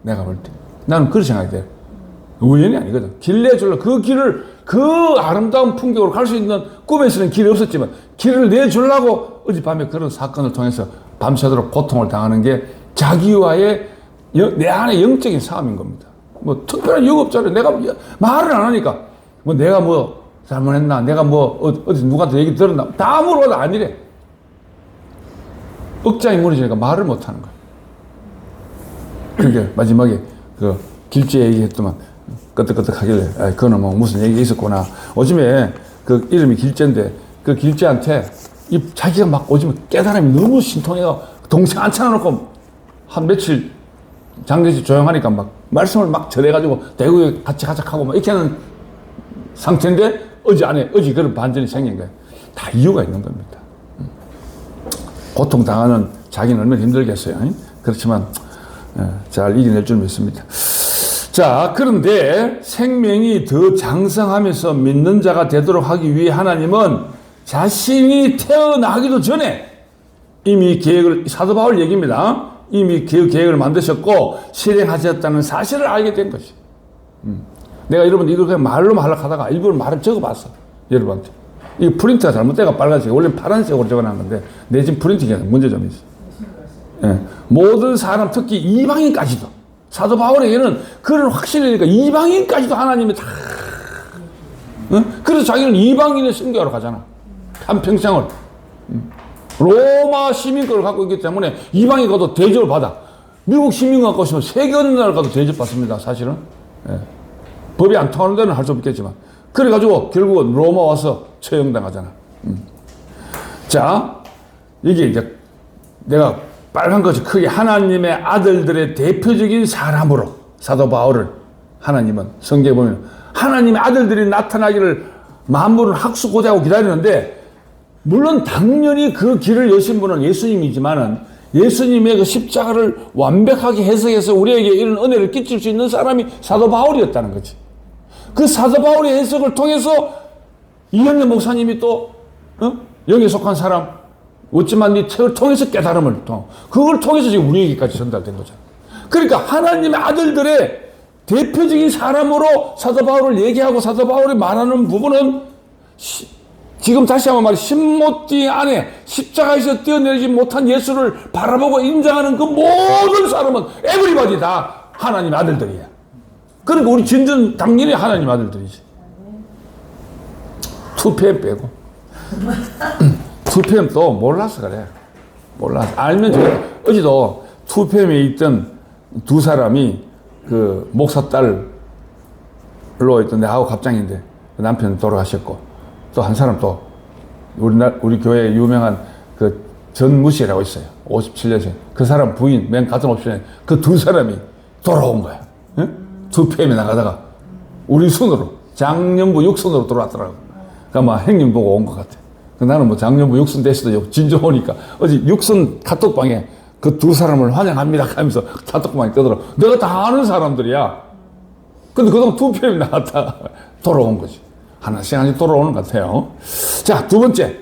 내가 볼 때. 나는 그렇게 생각이 돼. 우연이 아니거든. 길 내주려고 그 길을, 그 아름다운 풍경으로 갈 수 있는 꿈에서는 길이 없었지만 길을 내주려고 어젯밤에 그런 사건을 통해서 밤새도록 고통을 당하는 게 자기와의 내 안의 영적인 싸움인 겁니다. 뭐 특별한 이유가 없잖아요. 내가 말을 안 하니까 뭐 내가 뭐 잘못했나, 내가 뭐 어디 누구한테 얘기 들었나, 다 물어봐도 아니래. 억장이 무너지니까 말을 못 하는 거야. 그러니까 마지막에 그 길재 얘기했더만 끄떡끄떡하길래 그거는 뭐 무슨 얘기 있었구나. 요즘에 그 이름이 길재인데 그 길재한테 자기가 막 요즘에 깨달음이 너무 신통해서 동생 앉혀놓고 한 며칠 장례식 조용하니까 막 말씀을 막 전해가지고 대구에 같이 가자하고 막 이렇게 하는 상태인데 어제 그런 반전이 생긴 거예요. 다 이유가 있는 겁니다. 고통당하는 자기는 얼마나 힘들겠어요. 그렇지만 잘 이겨낼 줄 믿습니다. 자, 그런데 생명이 더 장성하면서 믿는 자가 되도록 하기 위해 하나님은 자신이 태어나기도 전에 이미 계획을, 사도 바울 얘기입니다. 이미 그 계획을 만드셨고 실행하셨다는 사실을 알게 된 것이. 내가 여러분 이걸 그냥 말로만 하려고 하다가 일부러 말을 적어봤어. 여러분한테. 이거 프린트가 잘못돼가 빨간색, 원래 파란색으로 적어놓은 건데 내 지금 프린팅에 문제 좀 있어. 예. 모든 사람, 특히 이방인까지도, 사도 바울에게는 그런 확신이니까 이방인까지도 하나님이 다, 그래서 자기는 이방인의 선교하러 가잖아. 한평생을. 로마 시민권을 갖고 있기 때문에 이방인 가도 대접을 받아. 미국 시민 갖고 있으면 세계 어느 나라 가도 대접받습니다, 사실은. 예. 법이 안 통하는 데는 할 수 없겠지만. 그래가지고 결국은 로마 와서 처형당하잖아. 자, 이게 이제 내가 빨간 것이 크게 하나님의 아들들의 대표적인 사람으로 사도 바울을 하나님은 성경에 보면 하나님의 아들들이 나타나기를 만물은 학수고대하고 기다리는데, 물론 당연히 그 길을 여신 분은 예수님이지만은 예수님의 그 십자가를 완벽하게 해석해서 우리에게 이런 은혜를 끼칠 수 있는 사람이 사도 바울이었다는 거지. 그 사도 바울의 해석을 통해서 이현래 목사님이 또 영에 속한 사람, 어찌만 네 책을 통해서 깨달음을 그걸 통해서 지금 우리에게까지 전달된 거잖아. 그러니까 하나님의 아들들의 대표적인 사람으로 사도 바울을 얘기하고 사도 바울이 말하는 부분은 지금 다시 한번 말해, 신모띠 안에 십자가에서 뛰어내리지 못한 예수를 바라보고 인정하는 그 모든 사람은 에브리바디 다 하나님의 아들들이야. 그러니까 우리 진전 당연히 하나님 아들들이지. 2PM 빼고. 2PM도 몰라서 그래. 몰라서. 알면 제가 어제도 2PM에 있던 두 사람이 그 목사 딸로 있던 내하고 갑장인데 남편 돌아가셨고 또 한 사람 또 우리 교회에 유명한 그 전무씨라고 있어요. 57년생. 그 사람 부인 맨 같은 옵션에 그 두 사람이 돌아온 거야. 응? 2PM에 나가다가 우리 순으로 장년부 육순으로 들어왔더라고. 그러니까 막 형님 보고 온 것 같아. 나는 뭐 장년부 육순 대시도 진정 오니까 어제 육순 카톡방에 그 두 사람을 환영합니다 하면서 카톡방에 뜨더라고. 내가 다 아는 사람들이야. 근데 그동안 2PM이 나갔다 돌아온 거지. 하나씩 돌아오는 것 같아요. 자, 두 번째.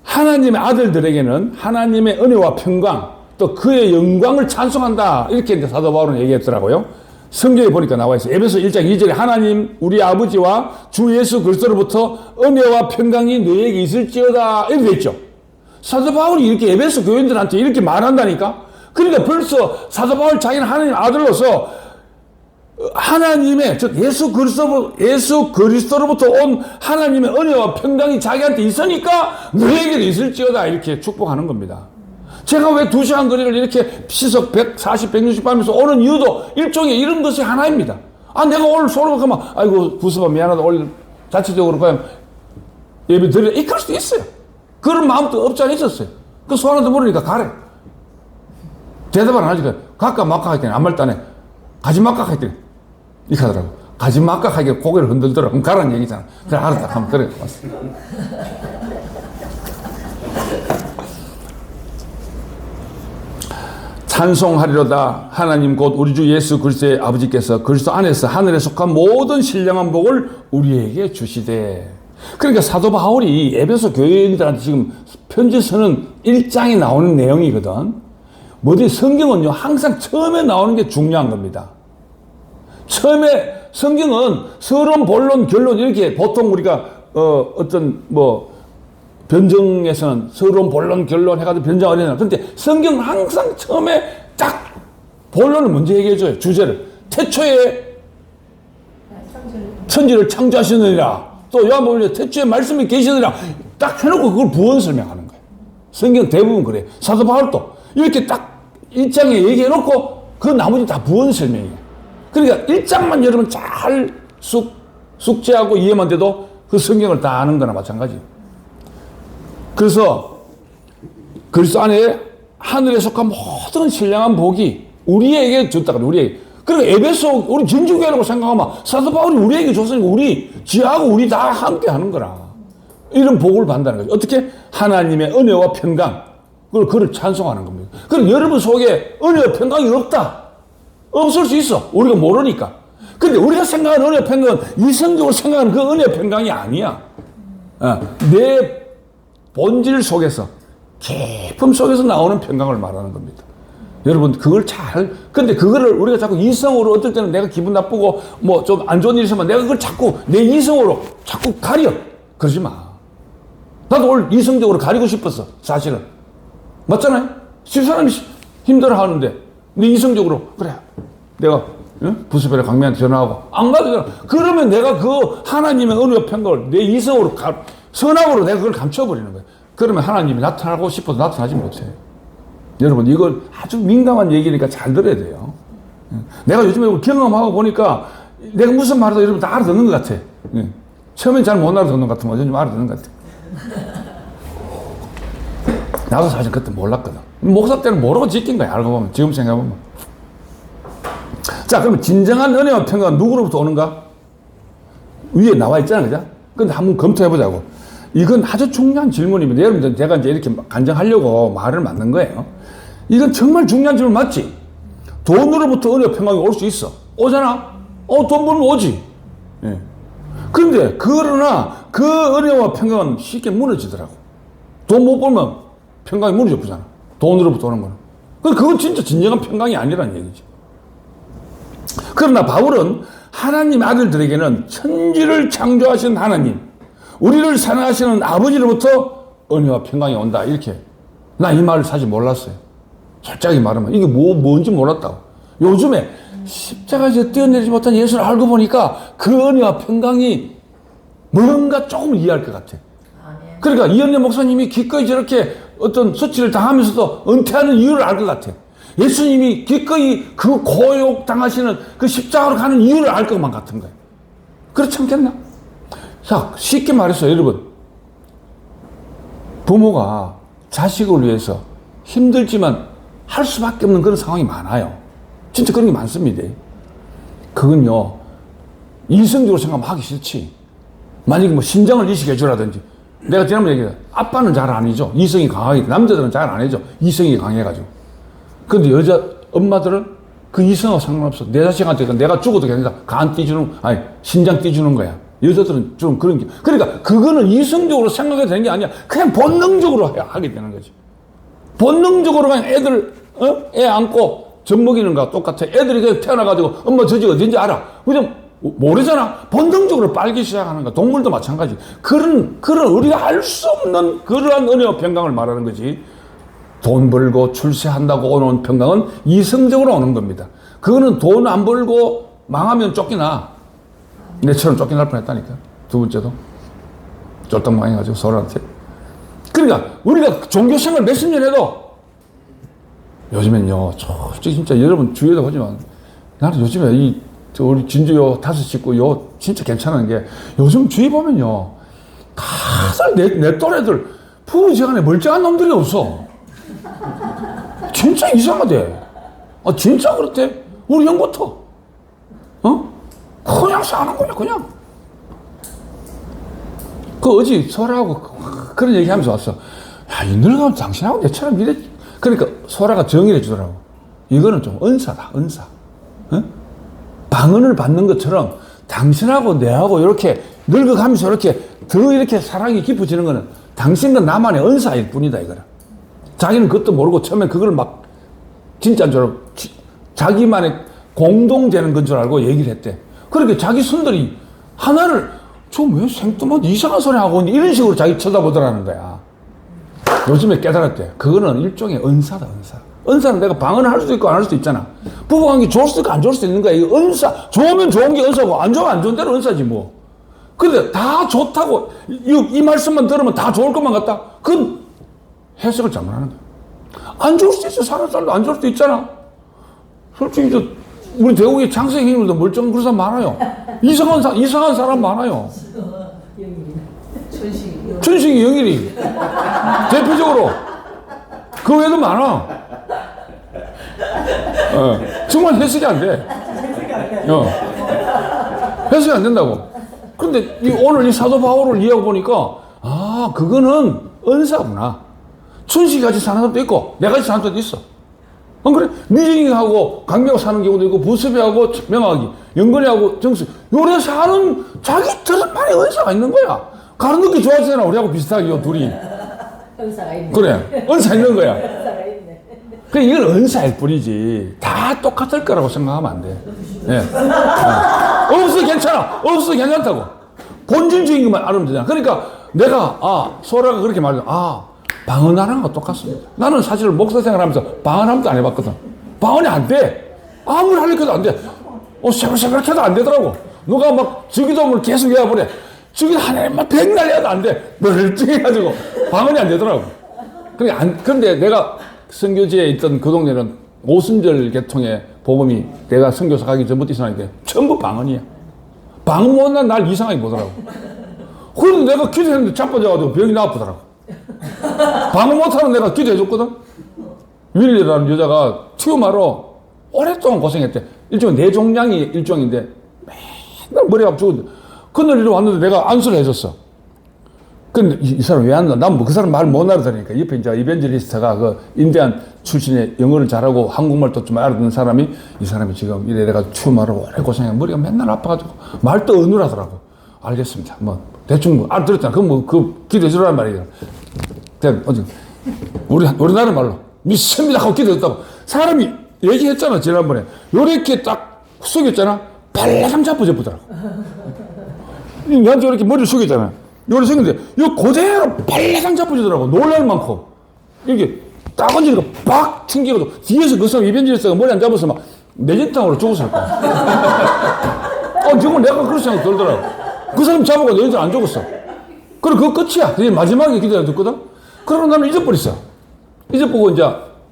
하나님의 아들들에게는 하나님의 은혜와 평강, 또 그의 영광을 찬송한다. 이렇게 이제 사도 바울은 얘기했더라고요. 성경에 보니까 나와 있어요. 에베소 1장 2절에 하나님 우리 아버지와 주 예수 그리스도로부터 은혜와 평강이 너에게 있을지어다. 이렇게 돼 있죠. 사도 바울이 이렇게 에베소 교인들한테 이렇게 말한다니까. 그러니까 벌써 사도 바울 자기는 하나님 아들로서 하나님의 즉 예수 그리스도로부터 온 하나님의 은혜와 평강이 자기한테 있으니까 너에게도 있을지어다 이렇게 축복하는 겁니다. 제가 왜 2시간 거리를 이렇게 시속 140, 160 하면서 오는 이유도 일종의 이런 것이 하나입니다. 아, 내가 오늘 서로 가면 아이고 구수가 미안하다 오늘 자체적으로 그냥 예배 드리라 이럴 수도 있어요. 그런 마음도 없지 않아 있었어요. 그 소원한테 물으니까 가래. 대답을 안 하니까 갈까 말까 하더니 아무 말도 안 해. 가지 말까 하더니 이렇게 하더라고. 가지 말까 하게 고개를 흔들더라고. 그럼 가라는 얘기잖아. 그래 알았다 하면 그래 왔어. 찬송하리로다. 하나님 곧 우리 주 예수 그리스도의 아버지께서 그리스도 안에서 하늘에 속한 모든 신령한 복을 우리에게 주시되. 그러니까 사도 바울이 에베소 교인들한테 지금 편지 쓰는 1장에 나오는 내용이거든. 뭐지? 성경은요 항상 처음에 나오는 게 중요한 겁니다. 처음에 성경은 서론, 본론, 결론 이렇게 보통 우리가 어떤 뭐 변정에서는 서론, 본론, 결론 해가지고 변정을 해놔. 그런데 성경은 항상 처음에 딱 본론을 먼저 얘기해줘요. 주제를. 태초에 천지를 창조하시느니라. 또 요한복음에 태초에 말씀이 계시느니라. 딱 해놓고 그걸 부언 설명하는 거예요. 성경 대부분 그래요. 사도 바울도 이렇게 딱 1장에 얘기해놓고 그 나머지 다 부언 설명이에요. 그러니까 1장만 여러분 잘 숙지하고 이해만 돼도 그 성경을 다 아는 거나 마찬가지예요. 그래서 그리스도 안에 하늘에 속한 모든 신령한 복이 우리에게 줬다 그래. 우리에게. 그러니까 에베소 우리 진주교회라고 생각하면 사도 바울이 우리에게 줬으니까 우리 지하고 우리 다 함께 하는 거라. 이런 복을 받는다는 거죠. 어떻게? 하나님의 은혜와 평강. 그걸 찬송하는 겁니다. 그럼 여러분 속에 은혜와 평강이 없다. 없을 수 있어. 우리가 모르니까. 근데 우리가 생각하는 은혜와 평강은 이성적으로 생각하는 그 은혜와 평강이 아니야. 내 본질 속에서 깊음 속에서 나오는 평강을 말하는 겁니다. 여러분 그걸 근데 그거를 우리가 자꾸 이성으로 어떨 때는 내가 기분 나쁘고 뭐 좀 안 좋은 일이 있으면 내가 그걸 자꾸 내 이성으로 자꾸 가려. 그러지 마. 나도 오늘 이성적으로 가리고 싶었어. 사실은. 맞잖아요? 집사람이 힘들어 하는데 내 이성적으로 그래 내가 부스별의 강매한테 전화하고 안 가도 되잖아. 그러면 내가 그 하나님의 은혜와 평강을 내 이성으로 선악으로 내가 그걸 감춰버리는 거예요. 그러면 하나님이 나타나고 싶어도 나타나지 못해요. 여러분 이건 아주 민감한 얘기니까 잘 들어야 돼요. 내가 요즘에 경험하고 보니까 내가 무슨 말도 여러분 다 알아듣는 것 같아. 처음엔 잘 못 알아듣는 것 같으면 요즘 알아듣는 것 같아. 나도 사실 그때 몰랐거든. 목사 때는 모르고 지킨 거야. 알고 보면. 지금 생각해보면. 자, 그러면 진정한 은혜와 평강은 누구로부터 오는가? 위에 나와 있잖아. 그죠? 근데 한번 검토해보자고. 이건 아주 중요한 질문입니다. 여러분들 제가 이제 이렇게 간증하려고 말을 만든 거예요. 이건 정말 중요한 질문 맞지? 돈으로부터 은혜와 평강이 올 수 있어. 오잖아? 돈 벌면 오지. 예. 근데, 그러나 그 은혜와 평강은 쉽게 무너지더라고. 돈 못 벌면 평강이 무너져 보잖아. 돈으로부터 오는 거는. 그건 진짜 진정한 평강이 아니라는 얘기지. 그러나 바울은 하나님 아들들에게는 천지를 창조하신 하나님, 우리를 사랑하시는 아버지로부터 은혜와 평강이 온다. 이렇게. 나 이 말을 사실 몰랐어요. 솔직히 말하면. 이게 뭔지 몰랐다고. 요즘에 십자가에서 뛰어내리지 못한 예수를 알고 보니까 그 은혜와 평강이 뭔가 조금 이해할 것 같아. 그러니까 이현래 목사님이 기꺼이 저렇게 어떤 수치를 당하면서도 은퇴하는 이유를 알 것 같아. 예수님이 기꺼이 그 고욕 당하시는 그 십자가로 가는 이유를 알 것만 같은 거예요. 그렇지 않겠나? 자, 쉽게 말해서 여러분, 부모가 자식을 위해서 힘들지만 할 수밖에 없는 그런 상황이 많아요. 진짜 그런 게 많습니다. 그건요, 이성적으로 생각하면 하기 싫지. 만약에 뭐 신장을 이식해주라든지, 내가 지난번에 얘기했다. 아빠는 잘 아니죠. 이성이 강하게, 남자들은 잘 안 해죠. 이성이 강해가지고. 근데 여자 엄마들은 그 이성하고 상관없어. 내 자식한테 내가 죽어도 괜찮다. 간 띄주는, 아니, 신장 띄주는 거야. 여자들은 좀 그런 게. 그러니까 그거는 이성적으로 생각해도 되는 게 아니야. 그냥 본능적으로 하게 되는 거지. 본능적으로 그냥 애들, 애 안고 젖 먹이는 거와 똑같아. 애들이 그냥 태어나가지고 엄마 젖이 어딘지 알아. 그냥 모르잖아. 본능적으로 빨기 시작하는 거야. 동물도 마찬가지. 그런 우리가 알 수 없는 그러한 은혜와 평강을 말하는 거지. 돈 벌고 출세한다고 오는 평강은 이성적으로 오는 겁니다. 그거는 돈 안 벌고 망하면 쫓기나. 내처럼 쫓겨날 뻔했다니까. 두 번째도 쫄딱 망해가지고 서로한테. 그러니까 우리가 종교생활 몇십 년 해도 요즘엔요, 솔직히 진짜 여러분 주위에도 보지만 나는 요즘에 우리 진주요 5식구 요 진짜 괜찮은 게 요즘 주위 보면요, 다들 내 또래들 부부지간에 멀쩡한 놈들이 없어. 진짜 이상하대. 진짜 그렇대. 우리 형부터. 그냥 사는 거야, 그냥. 어제 소라하고 그런 얘기 하면서 왔어. 야, 이 늙으면 당신하고 내처럼 이래. 그러니까 소라가 정의를 해주더라고. 이거는 좀 은사다, 은사. 방언을 받는 것처럼 당신하고 내하고 이렇게 늙어가면서 이렇게 사랑이 깊어지는 거는 당신과 나만의 은사일 뿐이다, 이거는. 자기는 그것도 모르고 처음에 그걸 막 진짜인 줄 알고 자기만의 공동되는 건 줄 알고 얘기를 했대. 그러니까 자기 손들이 하나를 좀 왜 생뚱맞은 이상한 소리 하고 있니? 이런 식으로 자기 쳐다보더라는 거야. 요즘에 깨달았대. 그거는 일종의 은사다, 은사. 은사는 내가 방언을 할 수도 있고 안 할 수도 있잖아. 부부관계 좋을 수도 있고 안 좋을 수도 있는 거야. 이거 은사. 좋으면 좋은 게 은사고 안 좋으면 안 좋은 대로 은사지 뭐. 근데 다 좋다고 이 말씀만 들으면 다 좋을 것만 같다? 그건 해석을 잘못하는 거야. 안 좋을 수도 있어. 사는 사람도 안 좋을 수도 있잖아. 솔직히 우리 대국의 장생 형님들도 멀쩡한 그런 사람 많아요. 이상한 사람 많아요. 천식이 영일이 대표적으로. 그 외에도 많아. 정말 해석이 안 돼. 해석이 안 된다고. 그런데 오늘 이 사도 바울을 이해하고 보니까 그거는 은사구나. 춘식이 같이 사는 사람도 있고 내가 같이 사는 사람도 있어. 그래? 미정이하고 강명하고 사는 경우도 있고 부수비하고 명학이, 영건이하고 정수 요래 사는 자기들만의 은사가 있는 거야. 가는 것도 좋아지잖아. 우리하고 비슷하게 요 둘이. 은사가 있네. 그래. 은사 있는 거야. 은사가 있네. 그래, 이건 은사일 뿐이지 다 똑같을 거라고 생각하면 안 돼. 예. 없어 괜찮아. 없어 괜찮다고. 본질적인 것만 알면 되잖아. 그러니까 내가 소라가 그렇게 말해. 방언하는 거 똑같습니다. 나는 사실 목사 생활하면서 방언 한 번도 안 해봤거든. 방언이 안 돼. 아무리 하려고 안 돼. 새벽새벽해도 안 되더라고. 누가 막 주기도문을 계속 해버려. 주기도 하나만 백날 해도 안 돼. 멀쩡해가지고 방언이 안 되더라고. 그런데 내가 선교지에 있던 그 동네는 오순절 계통의 복음이 내가 선교사 가기 전부터 이상하게 전부 방언이야. 방언 못한 날 이상하게 보더라고. 그런데 내가 기도했는데 자빠져가지고 병이 나아프더라고. 방언 못하는 내가 기도해줬거든. 윌리라는 여자가 튜마로 오랫동안 고생했대. 일종의 뇌종양이 일종인데 맨날 머리가 아프고 그날 이리 왔는데 내가 안수를 해줬어. 근데 이 사람 왜 안 나? 난 뭐 그 사람 말 못 알아들으니까 옆에 이제 이벤젤리스트가 그 인디안 출신의 영어를 잘하고 한국말도 좀 알아듣는 사람이 이 사람이 지금 이래 내가 튜마로 오래 고생해 머리가 맨날 아파가지고 말도 어눌하더라고. 알겠습니다. 뭐 대충 뭐 알아들었잖아. 그럼 그 기도해주라는 말이야. 어제 우리나라 말로 믿습니다 하고 기도했다고. 사람이 얘기했잖아 지난번에. 요렇게 딱 숙였잖아. 발랑 잡아보더라고. 나한테 이렇게 머리를 숙였잖아. 요렇게 숙였는데 요 그대로 발랑 잡아주더라고. 놀랄 만큼 이렇게 딱 얹으니까 빡 튕기고 뒤에서 그 사람 이벤질에서 머리 안 잡아서 막 내진탕으로 죽었을 거야. 지금 내가 그런 생각 들더라고. 그 사람 잡아가 내진탕 안 죽었어. 그래, 그거 끝이야. 그게 마지막에 기도가 듣거든? 그러고 나는 잊어버렸어. 잊어보고 이제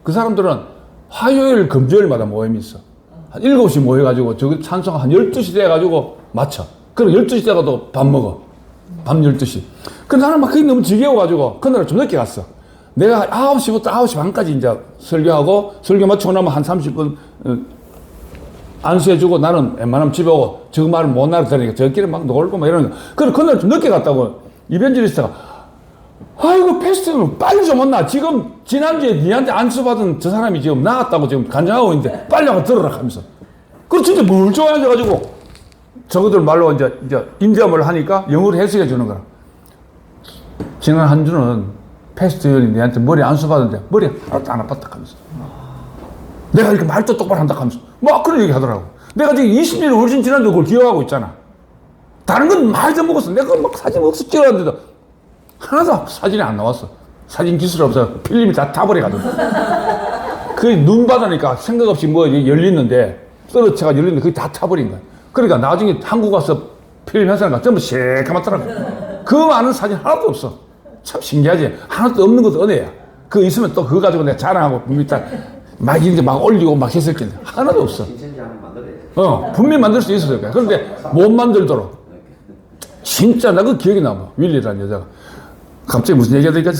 그 사람들은 화요일, 금요일마다 모임이 있어. 한 7시 모여가지고 저기 찬송 한 12시 돼가지고 마쳐. 그리고 12시 돼가도 밥 먹어. 밤 12시. 그 나는 막 그게 너무 지겨워가지고 그날 좀 늦게 갔어. 내가 9시부터 9시 반까지 이제 설교하고 설교 마치고 나면 한 30분 안수해주고 나는 웬만하면 집에 오고 저 말을 못 알아들으니까 저끼리 막 놀고 막 이러는 거. 그래, 그날 좀 늦게 갔다고 이벤저리스트가 아이고 패스트는 빨리 좀 왔나. 지금 지난주에 니한테 안수받은 저 사람이 지금 나갔다고 지금 간증하고 있는데 빨리 한번 들어라 하면서. 그래, 진짜 멀쩡해 앉아가지고 저거들 말로 이제 임대함을 하니까 영어로 해석해 주는 거야. 지난 한 주는 패스트 의원이 내한테 머리 안수받았는데 머리 하나도 안 아팠다 하면서. 내가 이렇게 말도 똑바로 한다 하면서 막 그런 얘기 하더라고. 내가 지금 20년이 훨씬 지난데 그걸 기억하고 있잖아. 다른 건 말도 먹었어. 내가 막 사진 억수 찍었는데도 하나도 사진이 안 나왔어. 사진 기술이 없어. 필름이 다 타버려가지고. 그게 눈 받으니까 생각 없이 뭐 열리는데 떨어져가 열리는데 그게 다 타버린 거야. 그러니까 나중에 한국 와서 필름 회사가 전부 새까맣더라고. 그 많은 사진 하나도 없어. 참 신기하지. 하나도 없는 것도 은혜야. 그거 있으면 또 그거 가지고 내가 자랑하고 분명히 막 이제 막 올리고 막 했을 텐데 하나도 없어. 분명히 만들 수 있었을 거야. 그런데 못 만들도록. 진짜 나 그 기억이 남아. 윌리라는 여자가. 갑자기 무슨 얘기가 되니까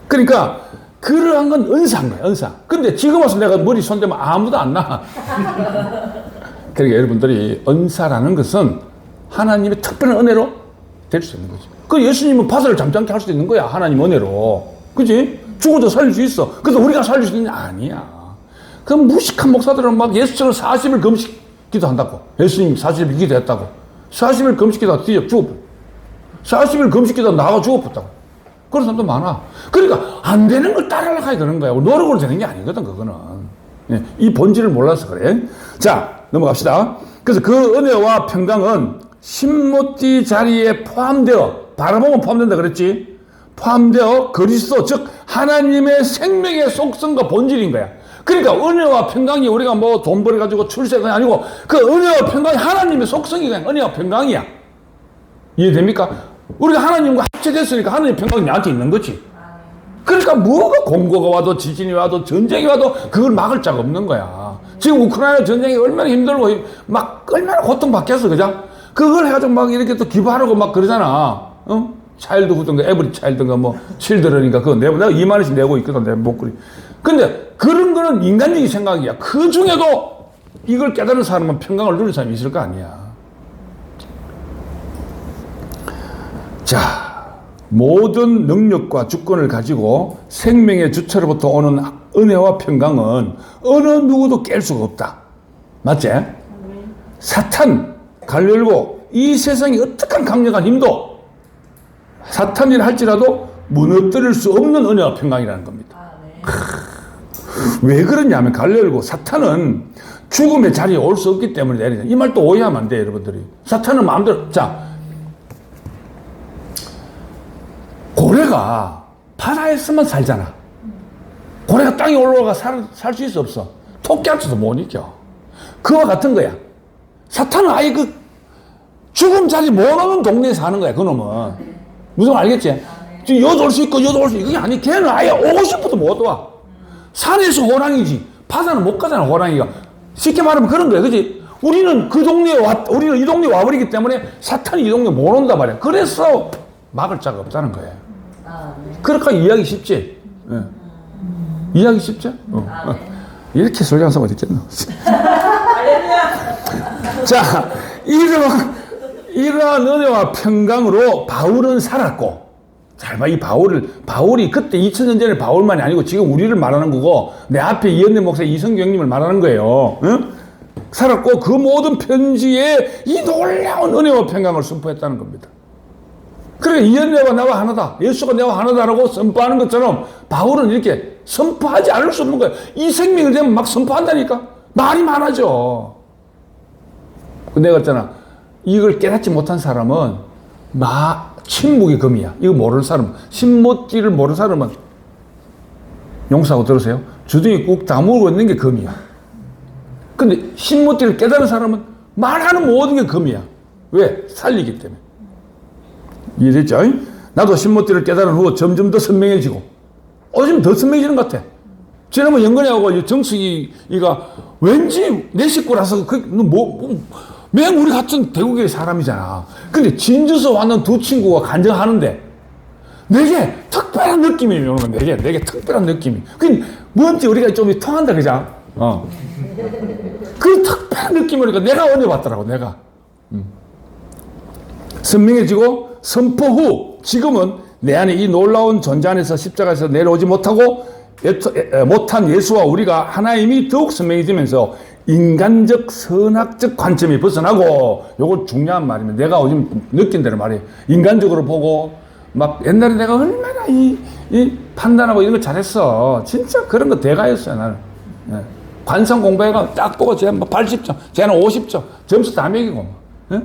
그러니까 그러한 건 은사인 거야. 은사. 근데 지금 와서 내가 머리 손대면 아무도 안 나. 그러니까 여러분들이 은사라는 것은 하나님의 특별한 은혜로 될 수 있는 거지. 그 예수님은 바다를 잠잠케 할 수도 있는 거야. 하나님 은혜로. 그치? 죽어도 살릴 수 있어. 그래서 우리가 살릴 수 있는 게 아니야. 그 무식한 목사들은 막 예수처럼 40일 금식 기도한다고. 예수님 40일 기도했다고. 40일 금식 기도하다 죽어버려. 40일 금식 기도하다 나가 죽어버렸다고. 그런 사람도 많아. 그러니까 안 되는 걸 따라가야 되는 거야. 노력으로 되는 게 아니거든, 그거는. 이 본질을 몰라서 그래. 자, 넘어갑시다. 그래서 그 은혜와 평강은 신모띠 자리에 포함되어, 바라보면 포함된다 그랬지? 포함되어 그리스도, 즉 하나님의 생명의 속성과 본질인 거야. 그러니까 은혜와 평강이 우리가 뭐 돈 벌어가지고 출세가 아니고 그 은혜와 평강이 하나님의 속성이 그냥 은혜와 평강이야. 이해됩니까? 우리가 하나님과 합체됐으니까 하나님의 평강이 나한테 있는 거지. 그러니까 뭐가 공고가 와도 지진이 와도 전쟁이 와도 그걸 막을 자가 없는 거야. 지금 우크라이나 전쟁이 얼마나 힘들고 막 얼마나 고통받겠어, 그죠? 그걸 해가지고 막 이렇게 또 기부하려고 막 그러잖아. 차일드 후든가 에브리 차일드인가 뭐 칠드러니까 그거 내가 2만 원씩 내고 있거든, 내 목걸이. 근데 그런 거는 인간적인 생각이야. 그 중에도 이걸 깨달은 사람은 평강을 누릴 사람이 있을 거 아니야. 자, 모든 능력과 주권을 가지고 생명의 주체로부터 오는 은혜와 평강은 어느 누구도 깰 수가 없다. 맞지? 사탄, 갈열고 이 세상에 어떠한 강력한 힘도 사탄이라 할지라도 무너뜨릴 수 없는 은혜와 평강이라는 겁니다. 왜 그러냐면 갈열고 사탄은 죽음의 자리에 올 수 없기 때문에 내리냐. 이 말 또 오해하면 안 돼, 여러분들이. 사탄은 마음대로. 자, 고래가 바다에서만 살잖아. 고래가 땅에 올라가 살 수 있어, 없어? 토끼한테도 못 이겨. 그와 같은 거야. 사탄은 아예 그 죽음 자리 못 오는 동네에 사는 거야, 그놈은. 무슨 말 알겠지? 지금 여도 올 수 있고, 여도 올 수 있고, 그게 아니, 걔는 아예 오고 싶어도 못 와. 산에서 호랑이지. 바다는 못 가잖아, 호랑이가. 쉽게 말하면 그런 거야, 그지? 우리는 그 동네에 우리는 이 동네에 와버리기 때문에 사탄이 이 동네에 못 온단 말이야. 그래서 막을 자가 없다는 거예요. 그렇게 이해하기 쉽지? 네. 이해하기 쉽죠? 이렇게 설교한 사람 어디 있겠노? 자, 이러한 은혜와 평강으로 바울은 살았고, 잘 봐, 이 바울이 그때 2000년 전에 바울만이 아니고 지금 우리를 말하는 거고, 내 앞에 이현래 목사 이성경님을 말하는 거예요. 응? 살았고, 그 모든 편지에 이 놀라운 은혜와 평강을 선포했다는 겁니다. 그러니까 이현래와 나와 하나다, 예수가 나와 하나다라고 선포하는 것처럼 바울은 이렇게 선포하지 않을 수 없는 거예요. 이 생명을 되면 막 선포한다니까. 말이 많아져. 내가 했잖아, 이걸 깨닫지 못한 사람은 침묵의 금이야. 이거 모르는 사람, 신모띠를 모르는 사람은 용서하고 들으세요. 주둥이 꾹 다물고 있는 게 금이야. 근데 신모띠를 깨달은 사람은 말하는 모든 게 금이야. 왜? 살리기 때문에. 이해됐죠? 나도 신모띠를 깨달은 후 점점 더 선명해지고, 요즘 더 선명해지는 것 같아. 지난번 영건이하고 정숙이가 왠지 내 식구라서, 맨 우리 같은 대구의 사람이잖아. 근데 진주서 왔는 두 친구가 간증하는데, 내게 특별한 느낌이 오는 거야. 내게 특별한 느낌이. 뭔지 우리가 좀 통한다, 그죠? 그 특별한 느낌이니까 내가 은혜 받더라고, 내가. 선명해지고, 선포 후, 지금은 내 안에 이 놀라운 존재 안에서 십자가에서 내려오지 못한 예수와 우리가 하나님이 더욱 선명해지면서 인간적, 선악적 관점이 벗어나고, 요거 중요한 말이면 내가 요즘 느낀 대로 말이에요. 인간적으로 보고, 막 옛날에 내가 얼마나 이 판단하고 이런 거 잘했어. 진짜 그런 거 대가였어요, 나는. 예. 관성 공부해가 딱 보고 쟤는 뭐 80점, 쟤는 50점, 점수 다 매기고. 예?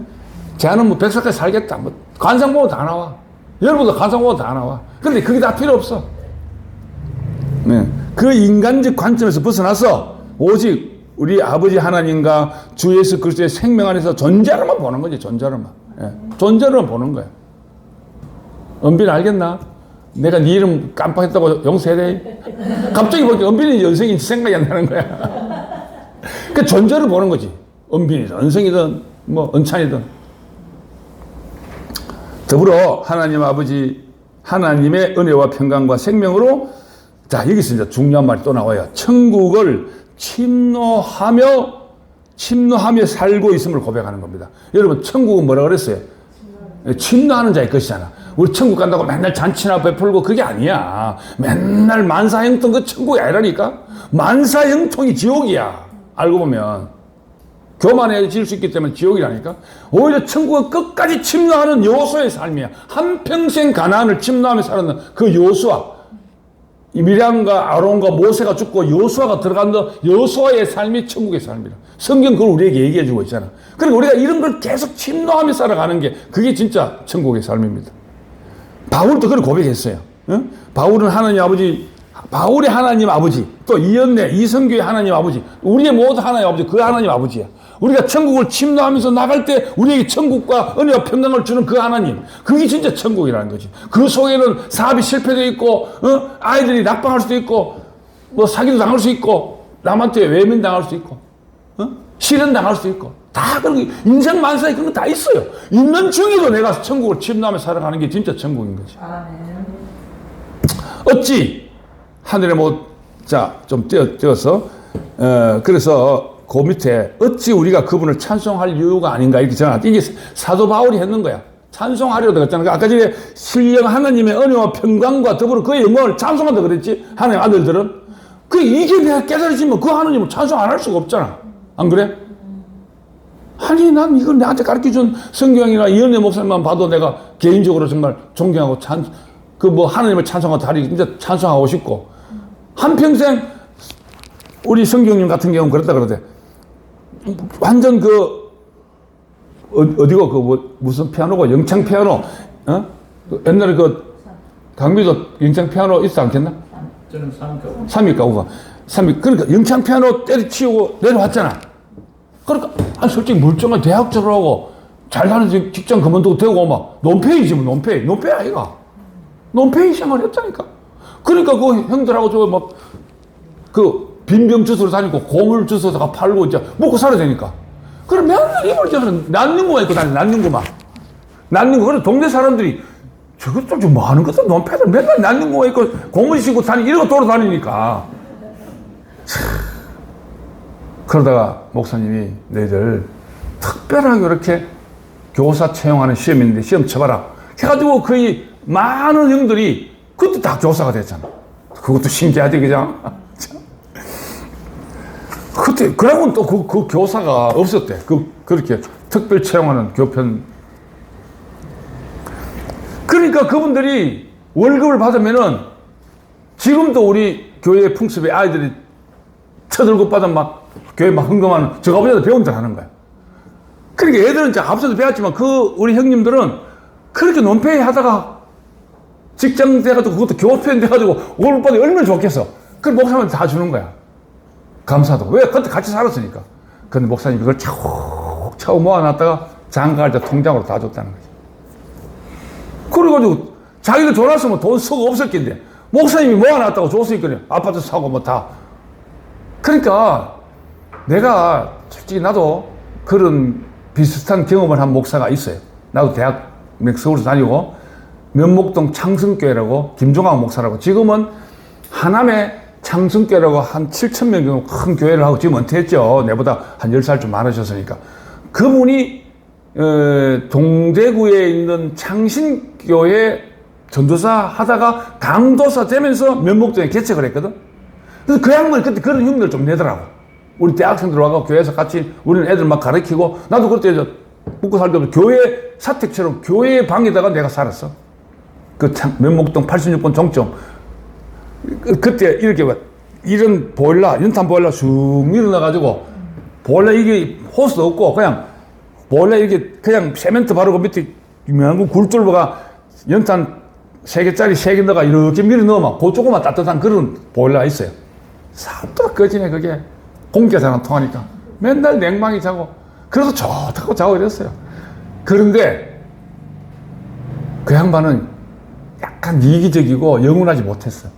쟤는 뭐 100살까지 살겠다. 뭐 관상 보고 다 나와. 여러분도 관상 보고 다 나와. 근데 그게 다 필요 없어. 네. 그 인간적 관점에서 벗어나서 오직 우리 아버지 하나님과 주 예수 그리스도의 생명 안에서 존재로만 보는 거지, 존재로만. 예. 존재로만 보는 거야. 은빈 알겠나? 내가 네 이름 깜빡했다고 용서해야 돼? 갑자기 보니까 은빈이 연생이 생각이 안 나는 거야. 그 존재를 보는 거지. 은빈이든, 은성이든, 뭐, 은찬이든. 더불어 하나님 아버지, 하나님의 은혜와 평강과 생명으로, 자, 여기서 이제 중요한 말이 또 나와요. 천국을 침노하며 살고 있음을 고백하는 겁니다. 여러분, 천국은 뭐라 그랬어요? 침노하는 자의 것이잖아. 우리 천국 간다고 맨날 잔치나 베풀고 그게 아니야. 맨날 만사형통 그 천국이 아니라니까. 만사형통이 지옥이야. 알고 보면. 교만해질 수 있기 때문에 지옥이라니까. 오히려 천국은 끝까지 침노하는 요소의 삶이야. 한평생 가나안을 침노하며 살았는 그 요수아. 이 미량과 아론과 모세가 죽고 요수아가 들어간다. 요수아의 삶이 천국의 삶이라. 성경 그걸 우리에게 얘기해 주고 있잖아. 그러니까 우리가 이런 걸 계속 침노하며 살아가는 게 그게 진짜 천국의 삶입니다. 바울도 그걸 고백했어요. 응? 바울은 하나님 아버지, 바울의 하나님 아버지, 또 이연내, 이성교의 하나님 아버지, 우리의 모두 하나님 아버지, 그 하나님 아버지야. 우리가 천국을 침노하면서 나갈 때 우리에게 천국과 은혜와 평강을 주는 그 하나님, 그게 진짜 천국이라는 거지. 그 속에는 사업이 실패되어 있고, 아이들이 낙방할 수도 있고, 뭐 사기도 당할 수 있고, 남한테 외면당할 수도 있고, 실현당할 수도 있고, 다 그런 게, 인생 만사에 그런 거 다 있어요. 있는 중에도 내가 천국을 침노하며 살아가는 게 진짜 천국인 거지. 어찌 하늘에 좀 띄어서, 그래서 그 밑에 어찌 우리가 그분을 찬송할 이유가 아닌가 이렇게 전하다. 이게 사도 바울이 했는 거야. 찬송하려고 했잖아. 아까 전에 신령 하나님의 은혜와 평강과 더불어 그의 영광을 찬송한다 그랬지. 하나님 아들들은. 이게 내가 깨달아지면 그 하나님을 찬송 안 할 수가 없잖아. 안 그래? 아니, 난 이걸 나한테 가르쳐준 성경이나 이은혜 목사님만 봐도 내가 개인적으로 정말 존경하고 하나님을 찬송하고 다리 진짜 찬송하고 싶고. 한평생 우리 성경님 같은 경우는 그랬다 그러대. 완전 어디고 무슨 피아노가 영창 피아노, 옛날에 강미도 영창 피아노 있지 않겠나? 저는 3위과. 3위. 그러니까 영창 피아노 때려치우고 내려왔잖아. 그러니까, 솔직히 멀쩡한 대학 졸업하고 잘 사는 직장 그만두고 되고 막, 논페이지, 뭐, 논페이 아이가. 논페이 생활 했다니까. 그러니까 그 형들하고 빈병 주스로 다니고 고물 주스다가 팔고 이제 먹고 살아야 되니까. 그럼 맨날 이걸 저는 난닝구만 입고 다니, 난닝구만. 그래 동네 사람들이 저것도 좀 많은 것도 논패들 맨날 난닝구만 입고 고물 신고 이러고 돌아다니니까. 그러다가 목사님이 너희들 특별하게 이렇게 교사 채용하는 시험이 있는데 시험 쳐봐라. 해가지고 거의 많은 형들이 그것도 다 교사가 됐잖아. 그것도 신기하지, 그죠? 그때, 그러고는 또 그 교사가 없었대. 그렇게 특별 채용하는 교편. 그러니까 그분들이 월급을 받으면은 지금도 우리 교회 풍습에 아이들이 첫 월급 받으면 막 교회 막 헌금하는 저 아버지한테 배운다 하는 거야. 그러니까 애들은 이제 앞서도 배웠지만 우리 형님들은 그렇게 논페이 하다가 직장 돼가지고 그것도 교편 돼가지고 월급 받으면 얼마나 좋겠어. 그걸 목사님한테 다 주는 거야. 감사하다고. 왜? 그때 같이 살았으니까. 근데 목사님이 그걸 차곡차곡 모아놨다가 장가할 때 통장으로 다 줬다는 거지. 그래가지고 자기들 졸았으면 돈 쓰고 없을 텐데 목사님이 모아놨다고 줬으니까 아파트 사고 뭐 다. 그러니까 내가 솔직히 나도 그런 비슷한 경험을 한 목사가 있어요. 나도 대학 서울에서 다니고 면목동 창성교회라고 김종학 목사라고 지금은 하남에 창성교회라고 한 7,000명 정도 큰 교회를 하고 지금 은퇴했죠. 내보다 한 10살 좀 많으셨으니까. 그분이 동대구에 있는 창신교회 전도사 하다가 강도사 되면서 면목동에 개척을 했거든. 그래서 그 양반이 그때 그런 흉내를 좀 내더라고. 우리 대학생들 와서 교회에서 같이 우리는 애들 막 가르치고 나도 그때 묵고 살때 교회 사택처럼 교회 방에다가 내가 살았어. 그 면목동 86번 종점. 그때 이렇게 이런 보일러, 연탄 보일러 쑥 밀어넣어가지고 보일러 이게 호스도 없고 그냥 보일러 이렇게 그냥 세멘트 바르고 밑에 유명한 굴뚫보가 연탄 3개짜리 3개 넣어가 이렇게 밀어넣으면 그 조그만 따뜻한 그런 보일러가 있어요. 삽도록 꺼지네 그게. 공기가 안 통하니까 맨날 냉방이 자고 그래서 좋다고 자고 이랬어요. 그런데 그 양반은 약간 이기적이고 영원하지 못했어.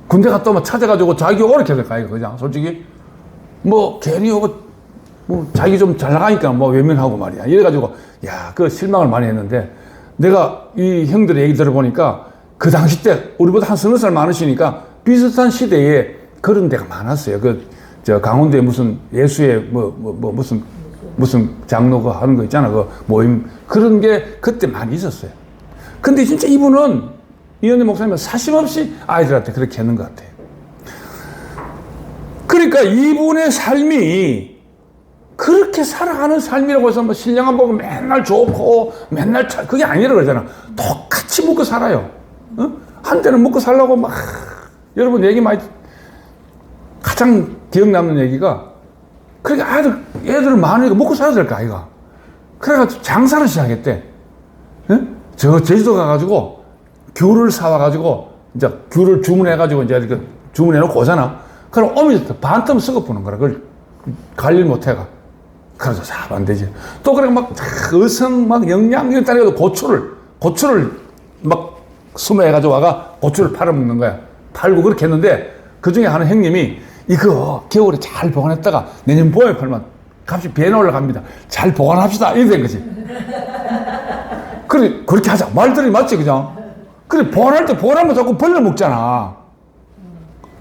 군대 갔다 오면 찾아가지고 자기 오래 될까 이거 그냥 솔직히 뭐 괜히 오고 뭐 자기 좀 잘 나가니까 뭐 외면하고 말이야. 이래가지고 야 그 실망을 많이 했는데 내가 이 형들의 얘기 들어보니까 그 당시 때 우리보다 한 서너 살 많으시니까 비슷한 시대에 그런 데가 많았어요. 저 강원도에 무슨 예수의 무슨 장로가 하는 거 있잖아. 그 모임 그런 게 그때 많이 있었어요. 근데 진짜 이분은 이현대 목사님은 사심없이 아이들한테 그렇게 했는 것 같아요. 그러니까 이분의 삶이 그렇게 살아가는 삶이라고 해서 뭐 신령한 보고 맨날 좋고 맨날 그게 아니라 그러잖아. 똑같이 먹고 살아요. 어? 한때는 먹고 살라고 막 여러분 얘기 많이 가장 기억 남는 얘기가 그러니까 애들 많으니까 먹고 살아야 될까 아이가. 그래가지고 장사를 시작했대. 응? 저 제주도 가가지고 귤을 사와가지고 이제 귤을 주문해가지고 이제 이렇게 주문해놓고 오잖아. 그럼 어머니 반틈 썩어보는 거라. 그걸 관리를 못해가. 그래서 잘 안 되지. 또 그래 막 의성 막 영양제 따라가도 고추를 막 수매해가지고 와가 고추를 팔아먹는 거야. 팔고 그렇게 했는데 그 중에 하는 형님이 이거 겨울에 잘 보관했다가 내년 봄에 팔면 값이 배나 올라갑니다. 잘 보관합시다. 이렇게 된 거지. 그래, 그렇게 하자. 말들이 맞지, 그죠? 그래, 보관할 때 보관하면 자꾸 벌레 먹잖아.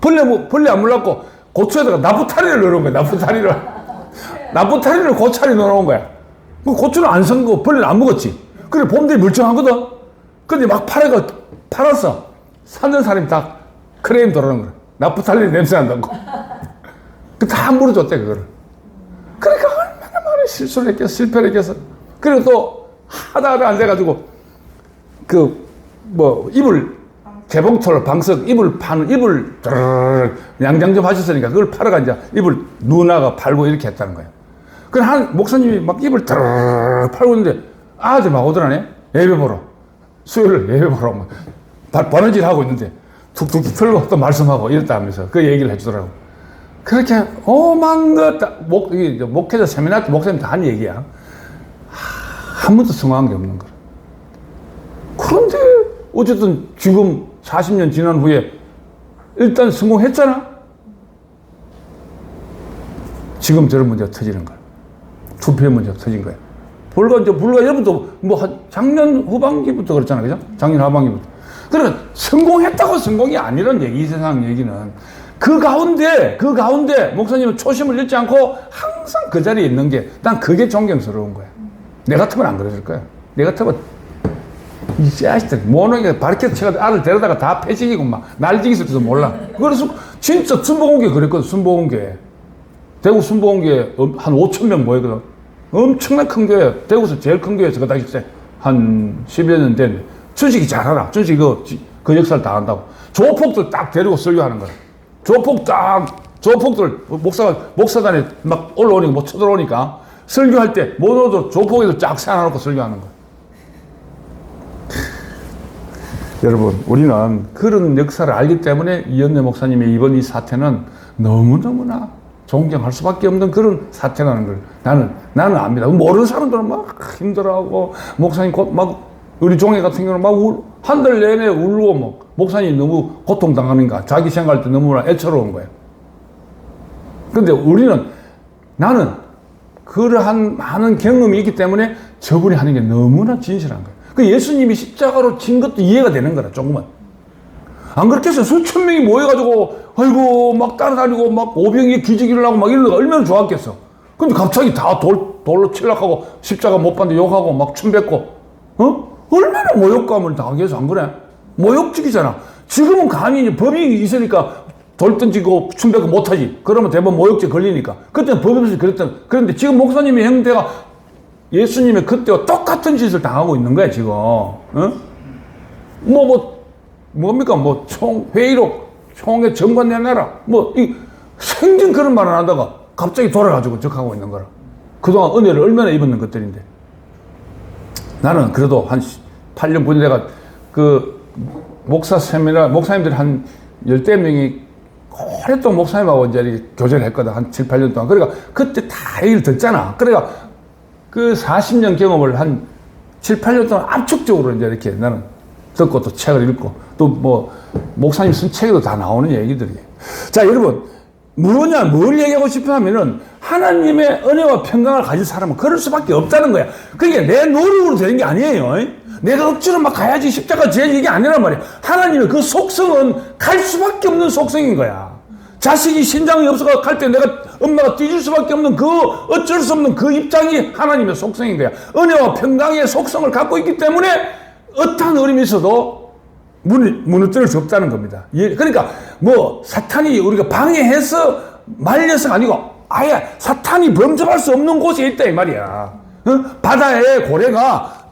벌레 안 물렸고 고추에다가 나프타리를 넣어놓은 거야, 나프타리를 고추에 넣어놓은 거야. 그 고추는 안 선 거, 벌레는 안 먹었지. 그래, 봄들이 멀쩡하거든? 근데 막 팔았어. 사는 사람이 다 크레임 돌아오는 거야. 나프탈린 냄새 난다고. 그 다 물어줬대, 그거를. 그러니까 얼마나 많은 실수를 했겠어, 실패를 했겠어. 그리고 또 하다가 안 돼가지고, 이불, 개봉털, 방석, 이불 파는, 이불, 양장점 하셨으니까 그걸 팔아가 이제 이불 누나가 팔고 이렇게 했다는 거예요. 그래, 목사님이 막 이불 팔고 있는데 아들 막 오더라네. 예배 보러. 수요일 예배 보러. 바느질 하고 있는데 툭툭 털고 또 말씀하고 이랬다 하면서 그 얘기를 해주더라고. 그렇게 오만 것, 목회자 세미나 때 목사님 다 한 얘기야. 한 번도 성공한 게 없는 거야. 그런데 어쨌든 지금 40년 지난 후에 일단 성공했잖아. 지금 저런 문제가 터지는 거야. 투표의 문제가 터진 거야. 불과 여러분도 뭐 작년 후반기부터 그랬잖아, 그죠? 작년 하반기부터. 그러니까 성공했다고 성공이 아니란 얘기, 이 세상 얘기는. 그 가운데 목사님은 초심을 잃지 않고 항상 그 자리에 있는 게 난 그게 존경스러운 거야. 내 같으면 안 그랬을 거야. 내 같으면 이 자식들 모노게 바리케트 쳐가지고 아들 데려다가 다 패식이고 막 날뛰기있을지도 몰라. 그래서 진짜 순복음교회 그랬거든. 순복음교회 대구 순복음교회 한 5,000명 모이거든. 엄청난 큰 교회, 대구에서 제일 큰 교회에서 그 당시 때 한 10여 년 된 준식이 잘 알아. 준식이 그 역사를 다 안다고. 조폭들 딱 데리고 설교하는 거야. 조폭들 목사단에 막 올라오니까 뭐 쳐들어오니까 설교할 때 모노도 조폭에서 쫙 세워놓고 설교하는 거야. 여러분, 우리는 그런 역사를 알기 때문에 이현대 목사님의 이번 이 사태는 너무너무나 존경할 수밖에 없는 그런 사태라는 걸 나는 압니다. 모르는 사람들은 막 힘들어하고 목사님 곧 막 우리 종회 같은 경우는 막 한 달 내내 울고 뭐 목사님 너무 고통당하니까 자기 생각할 때 너무나 애처로운 거예요. 근데 나는 그러한 많은 경험이 있기 때문에 저분이 하는 게 너무나 진실한 거예요. 그 예수님이 십자가로 진 것도 이해가 되는 거라, 조금은. 안 그렇게 해서 수천 명이 모여가지고, 아이고, 막 따라다니고, 막 오병이에 기지기를 하고 막 이런 거 얼마나 좋았겠어. 근데 갑자기 다 돌로 칠락하고, 십자가 못 봤는데 욕하고, 막 춤 뱉고, 얼마나 모욕감을 당하게 해서 안 그래? 모욕적이잖아. 지금은 감히 법이 있으니까 돌 던지고 춤 뱉고 못하지. 그러면 대부분 모욕죄 걸리니까. 그때는 법이 없이 그런데 지금 목사님의 형태가 예수님의 그때와 똑같은 짓을 당하고 있는 거야, 지금. 뭡니까? 회의록, 총회 정관 내놔라. 생전 그런 말 안 하다가 갑자기 돌아가지고 적하고 있는 거라. 그동안 은혜를 얼마나 입었는 것들인데. 나는 그래도 한 8년 군대가 목사 세미나, 목사님들이 한 10대 명이 오랫동안 목사님하고 이제 이렇게 교제를 했거든. 한 7, 8년 동안. 그러니까 그때 다 얘기를 듣잖아. 그러니까 그 40년 경험을 한 7, 8년 동안 압축적으로 이제 이렇게 나는 듣고 또 책을 읽고 또 목사님 쓴 책에도 다 나오는 얘기들이. 자, 여러분, 뭘 얘기하고 싶어 하면은 하나님의 은혜와 평강을 가진 사람은 그럴 수밖에 없다는 거야. 그게 내 노력으로 되는 게 아니에요. 내가 억지로 막 가야지 십자가 지야지 이게 아니란 말이야. 하나님의 그 속성은 갈 수밖에 없는 속성인 거야. 자식이 신장이 없어서 갈 때 내가 엄마가 뛰줄 수밖에 없는 어쩔 수 없는 그 입장이 하나님의 속성인 거야. 은혜와 평강의 속성을 갖고 있기 때문에 어떠한 어림이 있어도 무너뜨릴 수 없다는 겁니다. 그러니까 사탄이 우리가 방해해서 말려서가 아니고 아예 사탄이 범접할 수 없는 곳에 있다 이 말이야. 바다의 고래가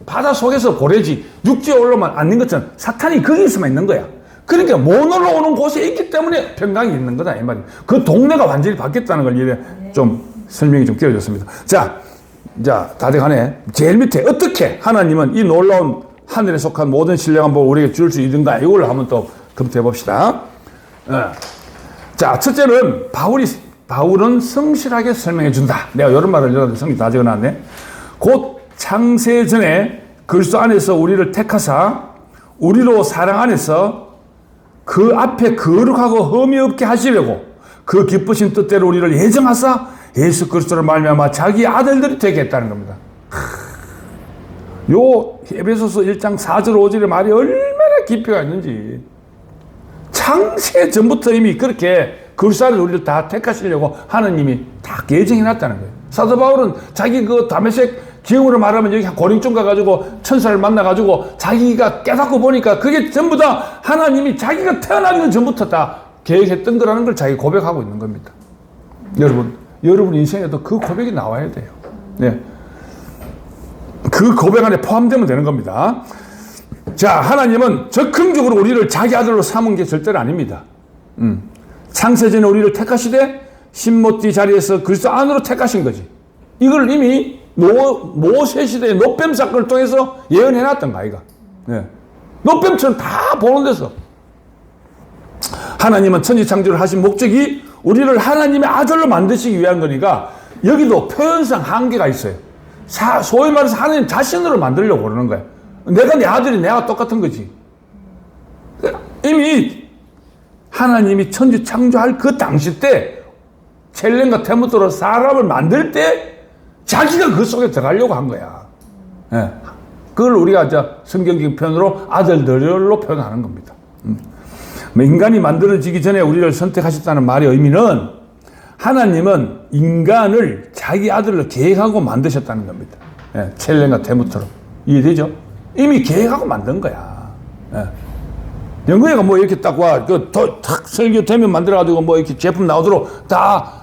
바다 속에서 고래지 육지에 올라오면 앉는 것처럼 사탄이 거기서만 있는 거야. 그러니까 못 올라오는 곳에 있기 때문에 평강이 있는 거다 이 말이야. 그 동네가 완전히 바뀌었다는 걸 좀 설명이 좀 길어졌습니다. 자, 다 돼가네. 제일 밑에 어떻게 하나님은 이 놀라운 하늘에 속한 모든 신령한 복을 우리에게 줄 수 있는가, 이걸 한번 또 검토해 봅시다. 자, 첫째는 바울은 성실하게 설명해 준다. 내가 이런 말을 여러분들 성경 다 적어놨네. 곧 창세 전에 그리스도 안에서 우리를 택하사 우리로 사랑 안에서 그 앞에 거룩하고 흠이 없게 하시려고 그 기쁘신 뜻대로 우리를 예정하사 예수 그리스도를 말미암아 자기 아들들이 되게 했다는 겁니다. 요 에베소서 1장 4절 5절의 말이 얼마나 깊이가 있는지. 창세 전부터 이미 그렇게 그리스도 안에서 우리를 다 택하시려고 하나님이 다 예정해 놨다는 거예요. 사도 바울은 자기 다메섹 기흥으로 말하면 여기 고린쪽 가가지고 천사를 만나가지고 자기가 깨닫고 보니까 그게 전부 다 하나님이 자기가 태어나기 전부터 다 계획했던 거라는 걸 자기 고백하고 있는 겁니다. 여러분 인생에도 그 고백이 나와야 돼요. 네. 그 고백 안에 포함되면 되는 겁니다. 자, 하나님은 적극적으로 우리를 자기 아들로 삼은 게 절대로 아닙니다. 창세전에 우리를 택하시되 신모띠 자리에서 그리스도 안으로 택하신 거지. 이걸 이미 모세 시대의 노뱀 사건을 통해서 예언해놨던 거 아이가. 네. 노뱀처럼 다 보는 데서. 하나님은 천지창조를 하신 목적이 우리를 하나님의 아들로 만드시기 위한 거니까 여기도 표현상 한계가 있어요. 소위 말해서 하나님 자신으로 만들려고 그러는 거야. 내가 내 아들이 내가 똑같은 거지. 이미 하나님이 천지 창조할 그 당시 때 첼렘과 테무토로 사람을 만들 때 자기가 그 속에 들어가려고 한 거야. 예. 그걸 우리가 성경적 표현으로 아들들로 표현하는 겁니다. 인간이 만들어지기 전에 우리를 선택하셨다는 말의 의미는 하나님은 인간을 자기 아들로 계획하고 만드셨다는 겁니다. 예. 첼렘과 테무토로. 이해되죠? 이미 계획하고 만든 거야. 예. 연구회가 이렇게 딱 와, 탁 설계되면 만들어가지고 이렇게 제품 나오도록 다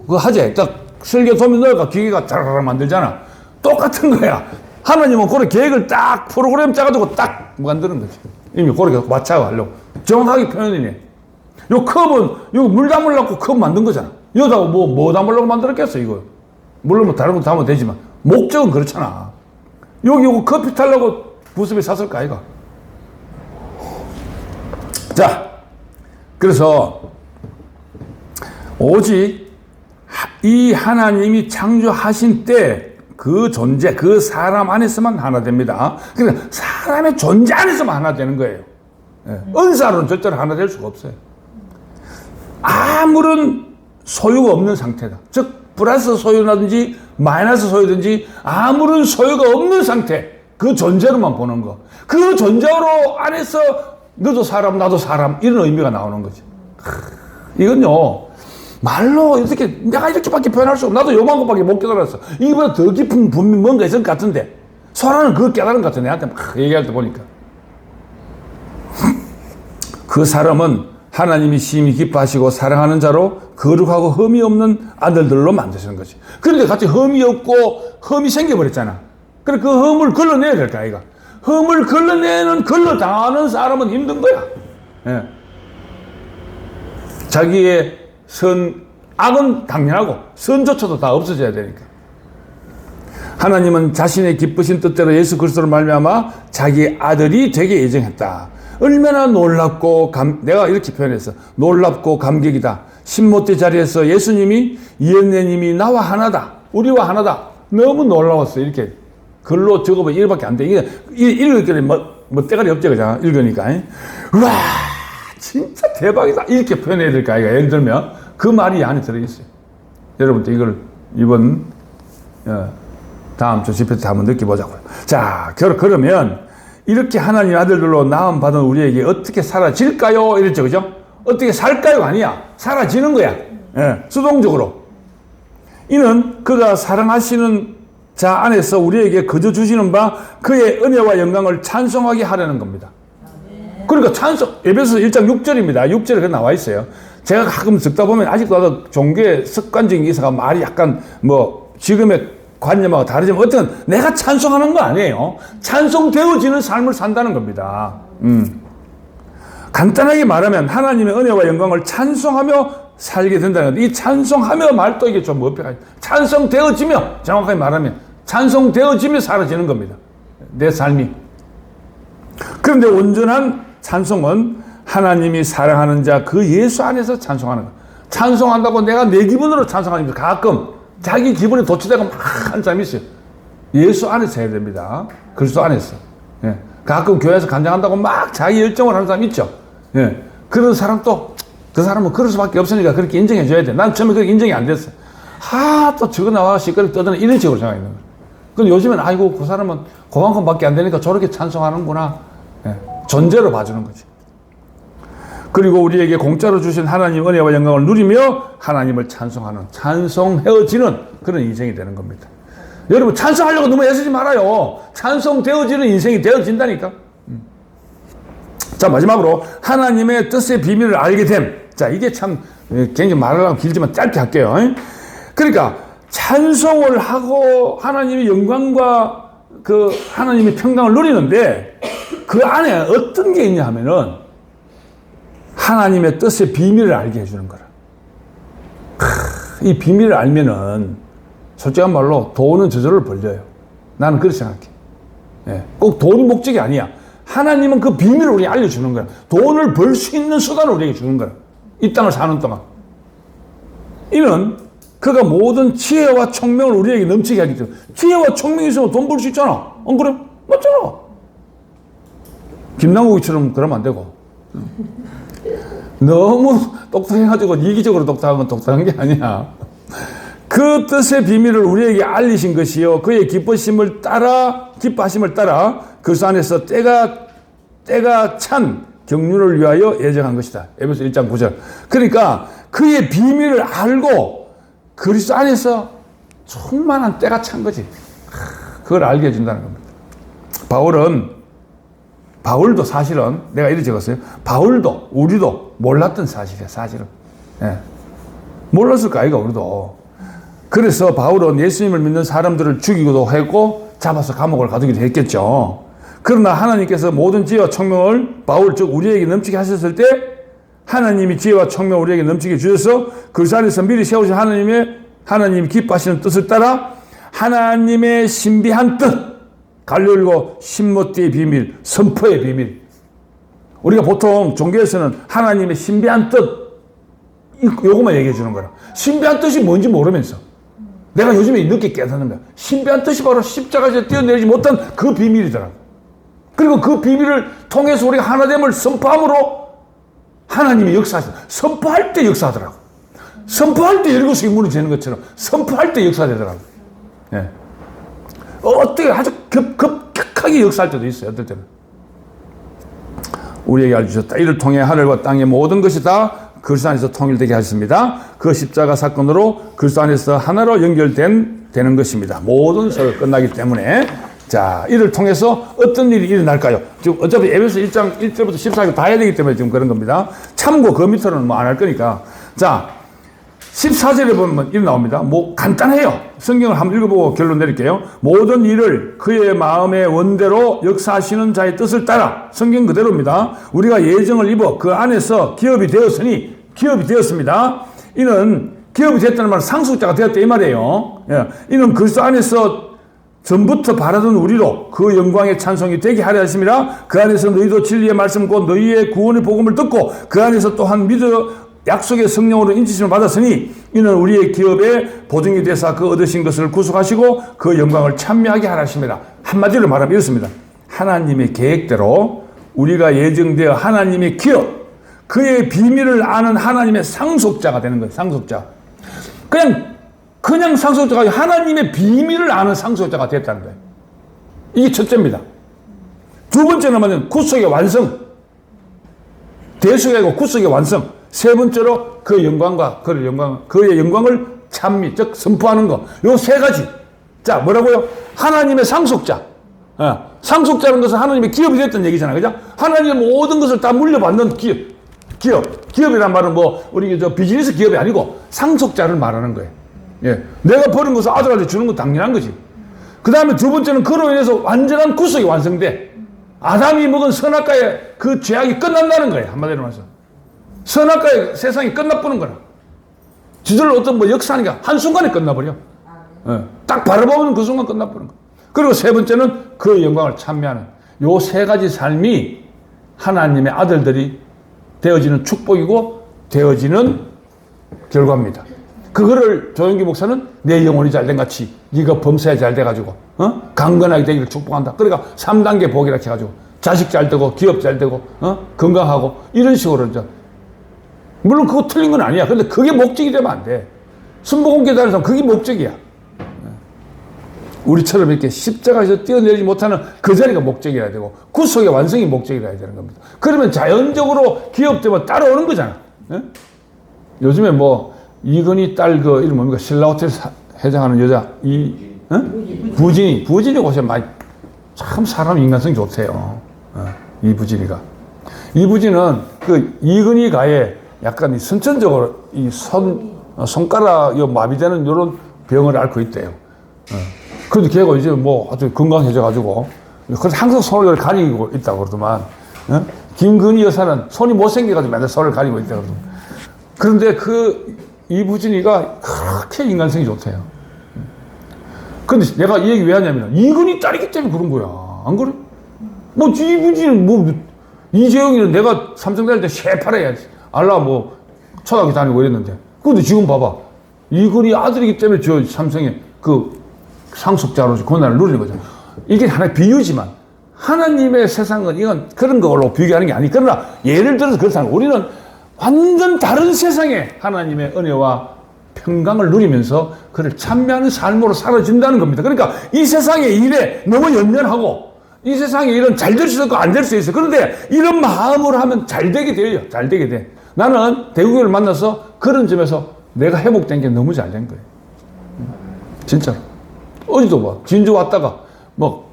하지. 딱 설계도면 넣어가 기계가 자라라 만들잖아. 똑같은 거야. 하나님은 그런 계획을 딱 프로그램 짜가지고 딱 만드는 거지. 이미 그렇게 맞춰가려고. 정확하게 표현이네. 요 컵은, 물 담으려고 컵 만든 거잖아. 여기다가 뭐 담으려고 만들었겠어, 이거. 물론 다른 거 담으면 되지만. 목적은 그렇잖아. 요거 커피 타려고 부습에 샀을까, 아이가? 자, 그래서 오직 이 하나님이 창조하신 때 그 존재, 그 사람 안에서만 하나 됩니다. 그러니까 사람의 존재 안에서만 하나 되는 거예요. 예. 은사로는 절대로 하나 될 수가 없어요. 아무런 소유가 없는 상태다. 즉 플러스 소유라든지 마이너스 소유든지 아무런 소유가 없는 상태, 그 존재로만 보는 거. 그 존재로 안에서 너도 사람 나도 사람 이런 의미가 나오는 거지. 이건요 말로 이렇게 내가 이렇게밖에 표현할 수 없어. 나도 요만 것밖에 못 깨달았어. 이거보다 더 깊은 분명 뭔가 있을 것 같은데 소라는 그걸 깨달은 것 같아. 내한테 막 얘기할 때 보니까 그 사람은 하나님이 심히 기뻐하시고 사랑하는 자로 거룩하고 흠이 없는 아들들로 만드시는 거지. 그런데 같이 흠이 없고 흠이 생겨버렸잖아. 그래 그 흠을 걸러내야 될까 아이가. 흠을 걸러당하는 사람은 힘든 거야. 예. 자기의 악은 당연하고 선조차도 다 없어져야 되니까. 하나님은 자신의 기쁘신 뜻대로 예수 그리스도를 말미암아 자기 아들이 되게 예정했다. 얼마나 놀랍고 내가 이렇게 표현했어. 놀랍고 감격이다. 신모태 자리에서 예수님이 예언자님이 나와 하나다. 우리와 하나다. 너무 놀라웠어. 이렇게 글로 적어보면 이렇게밖에 안 돼. 이게 읽을 뭐 때가리 없지 그죠? 읽으니까. 우와 진짜 대박이다. 이렇게 표현해야 될까 아이가. 예를 들면 그 말이 안에 들어있어요. 여러분들 이걸 이번 다음 주 집회 때 한번 느껴보자고요. 자 그러면 이렇게 하나님 아들들로 나음 받은 우리에게 어떻게 사라질까요? 이랬죠, 그죠? 어떻게 살까요? 아니야. 사라지는 거야. 예, 수동적으로. 이는 그가 사랑하시는 자 안에서 우리에게 거저 주시는 바 그의 은혜와 영광을 찬송하게 하려는 겁니다. 그러니까 에베소서 1장 6절입니다. 6절에 그 나와 있어요. 제가 가끔 듣다 보면 아직도 나도 종교의 습관적인 기사가 말이 약간 뭐 지금의 관념하고 다르지만 어쨌든 내가 찬송하는 거 아니에요. 찬송되어지는 삶을 산다는 겁니다. 간단하게 말하면 하나님의 은혜와 영광을 찬송하며 살게 된다는 것. 이 찬송하며 말도 이게 좀 어폐가 찬송되어지며 정확하게 말하면 찬송되어지며 사라지는 겁니다. 내 삶이. 그런데 온전한 찬송은 하나님이 사랑하는 자 그 예수 안에서 찬송하는 것. 찬송한다고 내가 내 기분으로 찬송하는 거 가끔 자기 기분에 도취되고 막 하는 사람이 있어요. 예수 안에서 해야 됩니다. 그리스도 안에서. 예. 가끔 교회에서 간장한다고 막 자기 열정을 하는 사람 있죠. 예. 그런 사람도 그 사람은 그럴 수밖에 없으니까 그렇게 인정해 줘야 돼. 난 처음에 그렇게 인정이 안 됐어. 또 저거 나와 시끄럽게 떠드는 이런 식으로 생각했는 거예요. 근데 요즘엔 아이고 그 사람은 그만큼밖에 안 되니까 저렇게 찬송하는구나. 예. 존재로 봐주는 거지. 그리고 우리에게 공짜로 주신 하나님 은혜와 영광을 누리며 하나님을 찬송해지는 그런 인생이 되는 겁니다. 여러분 찬송하려고 너무 애쓰지 말아요. 찬송되어지는 인생이 되어진다니까. 자 마지막으로 하나님의 뜻의 비밀을 알게 됨. 자 이게 참 굉장히 말하려면 길지만 짧게 할게요. 그러니까 찬송을 하고 하나님의 영광과 그 하나님의 평강을 누리는데 그 안에 어떤 게 있냐 하면은 하나님의 뜻의 비밀을 알게 해주는 거라. 이 비밀을 알면은 솔직한 말로 돈은 저절로 벌려요. 나는 그렇게 생각해. 예. 꼭 돈이 목적이 아니야. 하나님은 그 비밀을 우리에게 알려주는 거야. 돈을 벌 수 있는 수단을 우리에게 주는 거야. 이 땅을 사는 동안. 이는 그가 모든 지혜와 총명을 우리에게 넘치게 하기 때문에. 지혜와 총명이 있으면 돈 벌 수 있잖아. 안 그래? 맞잖아. 김남국이처럼 그러면 안 되고. 너무 똑똑해가지고 이기적으로 똑똑한 건 똑똑한 게 아니야. 그 뜻의 비밀을 우리에게 알리신 것이요 그의 기뻐하심을 따라 그리스도 안에서 때가 찬 경륜을 위하여 예정한 것이다. 에베소 1장 9절. 그러니까 그의 비밀을 알고 그리스도 안에서 충만한 때가 찬 거지. 그걸 알게 해준다는 겁니다. 바울도 사실은 내가 이렇게 적었어요. 바울도 우리도 몰랐던 사실이야. 사실은. 예. 몰랐을 거 아이가 우리도. 그래서 바울은 예수님을 믿는 사람들을 죽이기도 했고 잡아서 감옥을 가두기도 했겠죠. 그러나 하나님께서 모든 지혜와 총명을 바울 즉 우리에게 넘치게 하셨을 때 하나님이 지혜와 총명을 우리에게 넘치게 주셔서 그 안에서 미리 세우신 하나님이 기뻐하시는 뜻을 따라 하나님의 신비한 뜻 갈릴고 신모띠의 비밀, 선포의 비밀. 우리가 보통 종교에서는 하나님의 신비한 뜻 요것만 얘기해 주는 거라. 신비한 뜻이 뭔지 모르면서 내가 요즘에 늦게 깨닫는 거야. 신비한 뜻이 바로 십자가에서 뛰어내리지 못한 그 비밀이더라고. 그리고 그 비밀을 통해서 우리가 하나됨을 선포함으로 하나님이 역사하시다. 선포할 때 역사하더라고. 선포할 때 열고식이 무너지는 것처럼 선포할 때 역사되더라고. 예. 어떻게 아주 급격하게 역사할 때도 있어요. 어떨 때는. 우리에게 알려주셨다. 이를 통해 하늘과 땅의 모든 것이 다 그리스도 안에서 통일되게 하셨습니다. 그 십자가 사건으로 그리스도 안에서 하나로 되는 것입니다. 모든 설이 끝나기 때문에. 자, 이를 통해서 어떤 일이 일어날까요? 지금 어차피 에베소 1장 1절부터 14절 다 해야 되기 때문에 지금 그런 겁니다. 참고 그 밑으로는 뭐 안 할 거니까. 자, 14절에 보면 이렇게 나옵니다. 뭐 간단해요. 성경을 한번 읽어보고 결론 내릴게요. 모든 일을 그의 마음의 원대로 역사하시는 자의 뜻을 따라 성경 그대로입니다. 우리가 예정을 입어 그 안에서 기업이 되었습니다. 이는 기업이 됐다는 말은 상속자가 되었다 이 말이에요. 예. 이는 그리스도 안에서 전부터 바라던 우리로 그 영광의 찬송이 되게 하려 하심이라. 그 안에서 너희도 진리의 말씀 곧 너희의 구원의 복음을 듣고 그 안에서 또한 믿어 약속의 성령으로 인치심을 받았으니 이는 우리의 기업의 보증이 되사 그 얻으신 것을 구속하시고 그 영광을 찬미하게 하라 하심이라. 한마디로 말하면 이렇습니다. 하나님의 계획대로 우리가 예정되어 하나님의 기업, 그의 비밀을 아는 하나님의 상속자가 되는 거예요. 상속자. 그냥 상속자가 아니라 하나님의 비밀을 아는 상속자가 됐다는 거예요. 이게 첫째입니다. 두 번째는 뭐냐면 구속의 완성. 대속이 아니고 구속의 완성. 세 번째로 그의 영광을 찬미, 즉 선포하는 거. 요 세 가지. 자, 뭐라고요? 하나님의 상속자. 상속자는 것은 하나님의 기업이 됐던 얘기잖아요. 그죠? 하나님의 모든 것을 다 물려받는 기업이란 말은 뭐 우리 비즈니스 기업이 아니고 상속자를 말하는 거예요. 예. 내가 버린 것을 아들한테 주는 건 당연한 거지. 그 다음에 두 번째는 그로 인해서 완전한 구속이 완성돼. 아담이 먹은 선악과의 그 죄악이 끝난다는 거예요. 한마디로 말해서. 선악과의 세상이 끝나버는 거라. 지들 어떤 뭐 역사니까 한순간에 끝나버려. 예. 딱 바라보면 그 순간 끝나버는 거. 그리고 세 번째는 그 영광을 찬미하는 요 세 가지 삶이 하나님의 아들들이 되어지는 축복이고 되어지는 결과입니다. 그거를 조영기 목사는 내 영혼이 잘된 같이 네가 범사에 잘 돼가지고 강건하게 되기를 축복한다. 그러니까 3단계 복이라 해가지고 자식 잘 되고 기업 잘 되고 건강하고 이런 식으로 이제 물론 그거 틀린 건 아니야. 근데 그게 목적이 되면 안 돼. 순복음교회 다니는 사람 그게 목적이야. 우리처럼 이렇게 십자가에서 뛰어내리지 못하는 그 자리가 목적이라야 되고 구속의 완성이 목적이라야 되는 겁니다. 그러면 자연적으로 기업 되면 따라오는 거잖아. 예? 요즘에 뭐 이건희 딸 그 이름 뭡니까? 신라호텔 회장하는 여자 부진이 곳에 많이 참 사람 인간성이 좋대요. 이부진이가. 이부진은 그 이건희 가에 약간 선천적으로 이 손가락 마비되는 이런 병을 앓고 있대요. 그런데 걔가 이제 뭐 아주 건강해져가지고 그래서 항상 손을 가리고 있다고 그러더만. 김건희 여사는 손이 못생겨가지고 맨날 손을 가리고 있다고 그러더만. 그런데 그 이부진이가 그렇게 인간성이 좋대요. 근데 내가 이 얘기 왜 하냐면 이건희 딸이기 때문에 그런 거야. 안 그래? 뭐 이부진은 뭐 이재용이는 내가 삼성 다닐 때 새파래야. 알라 뭐 초등학교 다니고 이랬는데. 근데 지금 봐봐. 이건희 아들이기 때문에 저 삼성의 그 상속자로서 권한을 누리는 거죠. 이게 하나의 비유지만 하나님의 세상은 이건 그런 걸로 비교하는 게 아니. 그러나 예를 들어서 그렇다면 우리는 완전 다른 세상에 하나님의 은혜와 평강을 누리면서 그를 참여하는 삶으로 살아진다는 겁니다. 그러니까 이 세상의 일에 너무 연연하고 이 세상의 일은 잘 될 수 있고 안 될 수 있어요. 그런데 이런 마음으로 하면 잘 되게 돼요. 잘 되게 돼. 나는 대구교를 만나서 그런 점에서 내가 회복된 게 너무 잘 된 거예요. 진짜로. 어제도 뭐 진주 왔다가 뭐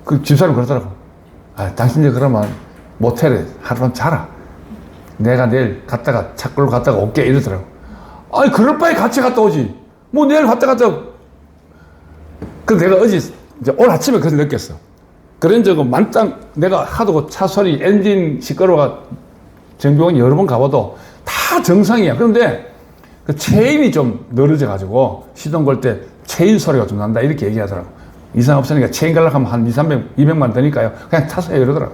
그 집사람 그러더라고. 당신 이제 그러면 모텔에 하루만 자라. 내가 내일 갔다가 차 끌고 갔다가 올게 이러더라고. 아니 그럴 바에 같이 갔다 오지. 뭐 내일 갔다 그 내가 어제 이제 오늘 아침에 그래서 느꼈어. 그런 적은 만땅 내가 하도 차 소리 엔진 시끄러워가 정비원 여러 번 가봐도 다 정상이야. 그런데 그 체인이 좀 늘어져 가지고 시동 걸 때 체인 소리가 좀 난다 이렇게 얘기하더라고. 이상 없으니까 체인 가려고 하면 한 200만 드니까요. 그냥 타세요 이러더라고.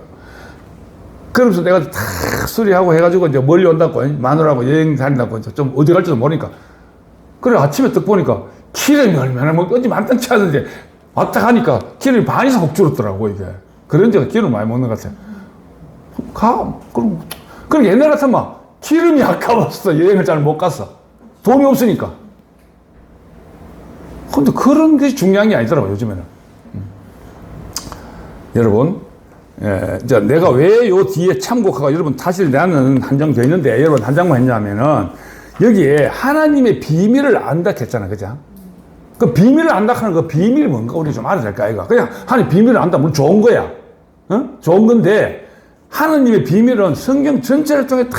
그러면서 내가 다 수리하고 해가지고 이제 멀리 온다고 마누라하고 여행 다닌다고 이제 좀 어디 갈지도 모르니까. 그래 아침에 딱 보니까 기름이 얼마나 뭐 어디 만땅치 않은데 왔다 가니까 기름이 반 이상 혹 줄었더라고, 이게. 그런 데가 기름 많이 먹는 것 같아요. 그럼 옛날 같으면 막 기름이 아까웠어. 여행을 잘 못 갔어. 돈이 없으니까. 근데 그런 게 중요한 게 아니더라고요, 요즘에는. 여러분, 이제 내가 왜 요 뒤에 참고하고 여러분 사실 나는 한 장 더 있는데 여러분 한 장만 했냐면은 여기에 하나님의 비밀을 안다 했잖아, 그죠? 그 비밀을 안다 하는 그 비밀이 뭔가 우리 좀 알아야 될까, 이거? 그냥 하나님 비밀을 안다, 물론 좋은 거야. 좋은 건데 하나님의 비밀은 성경 전체를 통해 다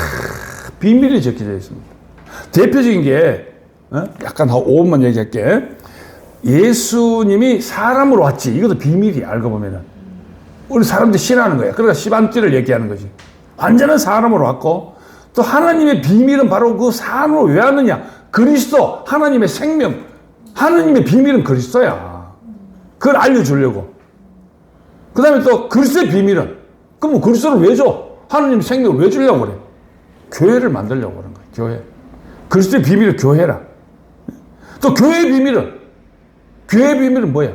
비밀이 적혀져 있습니다. 대표적인 게 약간 한 5분만 얘기할게. 예수님이 사람으로 왔지. 이것도 비밀이야, 알고 보면은. 우리 사람들이 신하는 거야. 그러니까 시반띠를 얘기하는 거지. 완전한 사람으로 왔고, 또 하나님의 비밀은 바로 그 사람으로 왜 왔느냐? 그리스도, 하나님의 생명, 하나님의 비밀은 그리스도야. 그걸 알려주려고. 그 다음에 또 그리스도의 비밀은, 그럼 뭐 그리스도를 왜 줘? 하나님의 생명을 왜 주려고 그래? 교회를 만들려고 그런 거야, 교회. 그리스도의 비밀은 교회라. 또 교회의 비밀은 뭐야?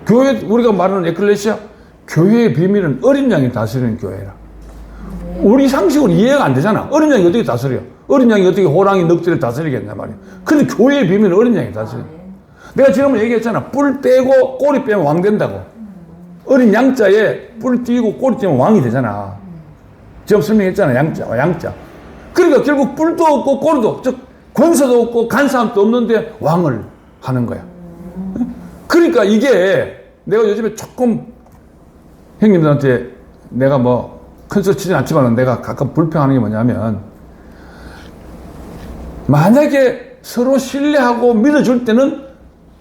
교회, 우리가 말하는 에클레시아, 교회의 비밀은 어린 양이 다스리는 교회라. 우리 상식으로 이해가 안 되잖아. 어린 양이 어떻게 다스려? 어린 양이 어떻게 호랑이, 늑대를 다스리겠냐 말이야. 근데 교회의 비밀은 어린 양이 다스려. 내가 지난번에 얘기했잖아. 뿔 빼고 꼬리 빼면 왕 된다고. 어린 양자에 뿔 띄고 꼬리 띄면 왕이 되잖아. 지금 설명했잖아. 양자. 그러니까 결국 뿔도 없고 꼬리도, 즉 권세도 없고 간사함도 없는데 왕을 하는 거야. 그러니까 이게 내가 요즘에 조금 형님들한테 내가 뭐 큰 소리 치진 않지만 내가 가끔 불평하는 게 뭐냐면, 만약에 서로 신뢰하고 믿어줄 때는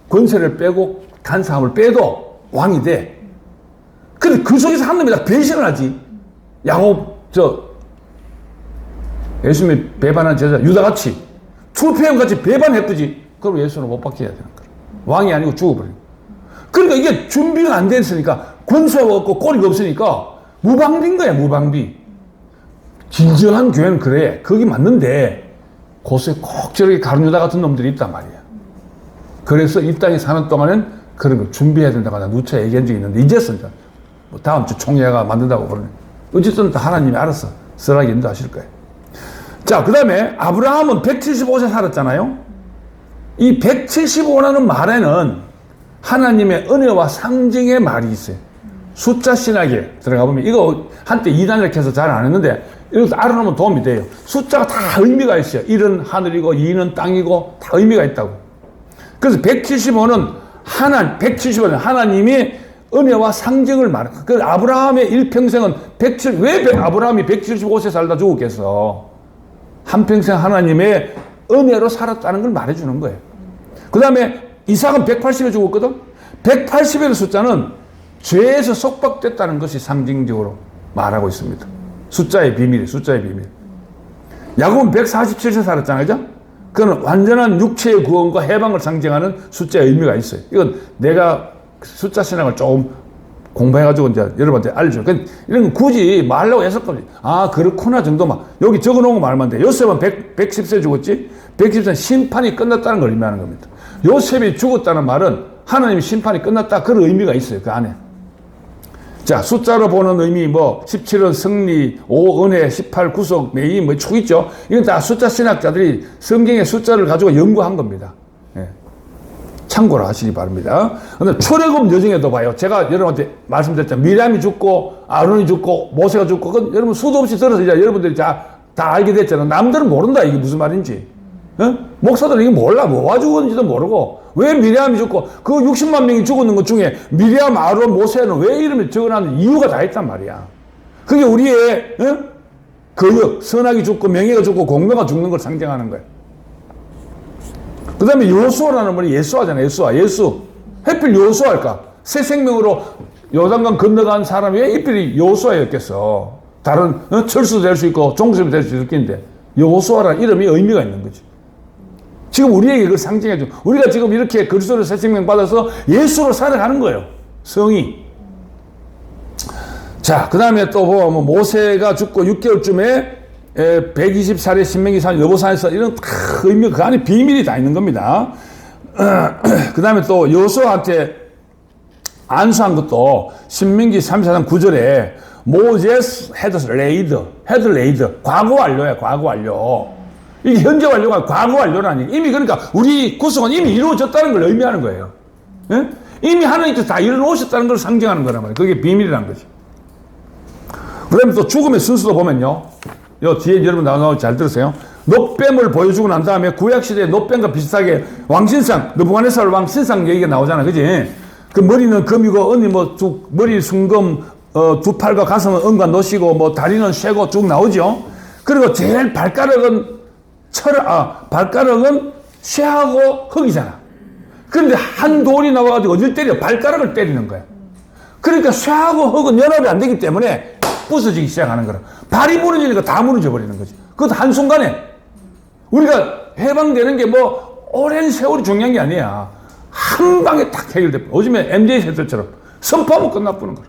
권세를 빼고 간사함을 빼도 왕이 돼. 근데 그 속에서 한 놈이 다 배신을 하지. 예수님이 배반한 제자 유다같이 투표형같이 배반했듯이. 그럼 예수는 못 받게 해야 되는 거야. 왕이 아니고 죽어버려. 그러니까 이게 준비가 안 됐으니까, 권세가 없고 꼬리가 없으니까 무방비인 거야, 무방비. 진정한 교회는 그래. 거기 맞는데 곳에 꼭 저렇게 가룟유다 같은 놈들이 있단 말이야. 그래서 이 땅에 사는 동안은 그런 걸 준비해야 된다고 내가 누차 얘기한 적이 있는데, 이제서 뭐 다음 주 총회가 만든다고 그러네. 어쨌든 하나님이 알아서 쓰라기 인도하실 거예요. 자, 그 다음에 아브라함은 175세 살았잖아요. 이 175라는 말에는 하나님의 은혜와 상징의 말이 있어요. 숫자 신학에 들어가 보면, 이거 한때 2단이렇게 해서 잘 안 했는데 이것도 알아놓으면 도움이 돼요. 숫자가 다 의미가 있어요. 1은 하늘이고 2는 땅이고 다 의미가 있다고. 그래서 175는 175는 하나님이 은혜와 상징을 말해요. 그 아브라함의 일평생은 왜 아브라함이 175세 살다 죽었겠어? 한평생 하나님의 은혜로 살았다는 걸 말해주는 거예요. 그 다음에 이삭은 180에 죽었거든? 180이라는 숫자는 죄에서 속박됐다는 것이 상징적으로 말하고 있습니다. 숫자의 비밀. 야곱은 147세 살았잖아요, 그죠? 그건 완전한 육체의 구원과 해방을 상징하는 숫자의 의미가 있어요. 이건 내가 숫자 신학을 조금 공부해가지고 이제 여러분한테 알려줘요. 이런 건 굳이 말하려고 했었거든요. 아, 그렇구나 정도만. 여기 적어 놓은 거 말하면 돼. 요셉은 110세 죽었지? 110세는 심판이 끝났다는 걸 의미하는 겁니다. 요셉이 죽었다는 말은 하나님의 심판이 끝났다. 그런 의미가 있어요, 그 안에. 자, 숫자로 보는 의미, 17은 승리, 5 은혜, 18 구속, 매임, 축 있죠? 이건 다 숫자 신학자들이 성경의 숫자를 가지고 연구한 겁니다. 예. 참고를 하시기 바랍니다. 근데 출애굽 여정에도 봐요. 제가 여러분한테 말씀드렸잖아요. 미리암이 죽고, 아론이 죽고, 모세가 죽고, 그건 여러분 수도 없이 들어서 이제 여러분들이 다 알게 됐잖아요. 남들은 모른다, 이게 무슨 말인지. 목사들은 이게 몰라. 뭐가 죽었는지도 모르고. 왜 미리암이 죽고, 그 60만 명이 죽었는 것 중에 미리암, 아론, 모세는 왜 이름을 적어놨는지 이유가 다 있단 말이야. 그게 우리의, 거역, 선악이 죽고, 명예가 죽고, 공로가 죽는 걸 상징하는 거야. 그 다음에 요수아라는 말이 예수아잖아, 예수. 하필 요수아일까? 새 생명으로 요단강 건너간 사람이 왜 하필 요수아였겠어? 다른, 철수도 될 수 있고, 종수도 될 수 있겠는데, 요수아라는 이름이 의미가 있는 거지. 지금 우리에게 그걸 상징해줘. 우리가 지금 이렇게 그리스도로 새 생명 받아서 예수로 살아가는 거예요. 성이. 자, 그 다음에 또 보면 모세가 죽고 6개월쯤에 120살에 신명기 산 여보산에서 이런 의미, 그 안에 비밀이 다 있는 겁니다. 그 다음에 또 여호수아한테 안수한 것도 신명기 34장 9절에 모제스 헤드 레이드 과거 완료야, 과거 완료. 이게 현재 완료가 과거 완료라니. 이미 그러니까 우리 구속은 이미 이루어졌다는 걸 의미하는 거예요. 예? 이미 하나님께서 다 이루어놓으셨다는 걸 상징하는 거란 말이에요. 그게 비밀이라는 거지. 그 다음에 또 죽음의 순서도 보면요. 요 뒤에 여러분 나오고 잘 들으세요. 노뱀을 보여주고 난 다음에 구약시대의 노뱀과 비슷하게 왕신상, 느부갓네살 왕신상 얘기가 나오잖아. 그지? 그 머리는 금이고, 언니 머리 순금, 두 팔과 가슴은 은과 노시고, 다리는 쇠고 쭉 나오죠? 그리고 제일 발가락은 발가락은 쇠하고 흙이잖아. 그런데 한 돌이 나와가지고 어딜 때려? 발가락을 때리는 거야. 그러니까 쇠하고 흙은 연합이 안 되기 때문에 부서지기 시작하는 거라. 발이 무너지니까 다 무너져 버리는 거지. 그것도 한순간에. 우리가 해방되는 게 오랜 세월이 중요한 게 아니야. 한 방에 딱 해결돼. 요즘에 MJ 세대처럼 선포하면 끝나버리는 거야.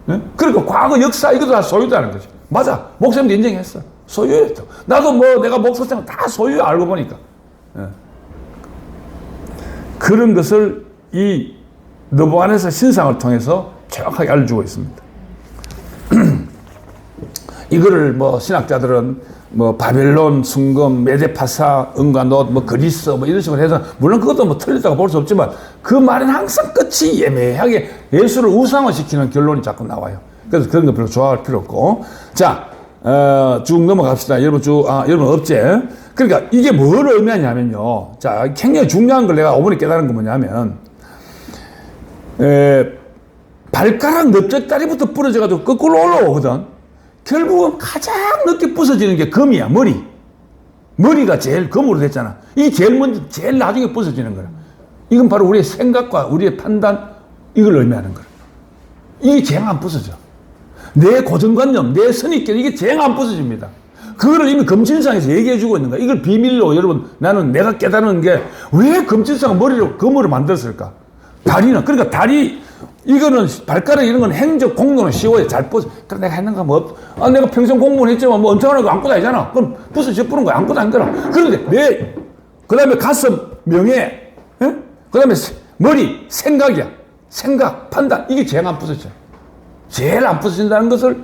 네? 그러니까 과거 역사 이것도 다 소유다는 거지. 맞아. 목사님도 인정했어. 소유였어. 나도 내가 목사생활 다 소유 알고 보니까. 네. 그런 것을 이 느부갓네살 신상을 통해서 정확하게 알려주고 있습니다. 이거를 신학자들은 바벨론, 순금, 메데파사, 은과 놋, 그리스 이런 식으로 해서 물론 그것도 틀렸다고 볼 수 없지만 그 말은 항상 끝이 애매하게 예수를 우상화시키는 결론이 자꾸 나와요. 그래서 그런 거 별로 좋아할 필요 없고. 자, 쭉 넘어갑시다. 여러분 업제. 그러니까 이게 뭘 의미하냐면요. 자, 굉장히 중요한 걸 내가 이번에 깨달은 건 뭐냐면 발가락 넓적다리부터 부러져가지고 거꾸로 올라오거든. 결국은 가장 늦게 부서지는 게 금이야, 머리. 머리가 제일 금으로 됐잖아. 이게 제일 나중에 부서지는 거야. 이건 바로 우리의 생각과 우리의 판단, 이걸 의미하는 거야. 이게 제일 안 부서져. 내 고정관념, 내 선입견, 이게 제일 안 부서집니다. 그거를 이미 금진상에서 얘기해주고 있는 거야. 이걸 비밀로 여러분, 내가 깨달은 게 왜 금진상은 금으로 만들었을까? 다리는, 그러니까 이거는 발가락 이런 건 행적 공로는 쉬워요. 잘 부서. 그래 내가 했는가 내가 평생 공무원 했지만 엄청나게 거 안고 다니잖아. 그럼 부서져 뿌는 거야. 안고 다닌 거라. 그런데 그 다음에 가슴, 명예, 그 다음에 머리, 생각이야. 생각, 판단. 이게 제일 안 부서져. 제일 안 부서진다는 것을,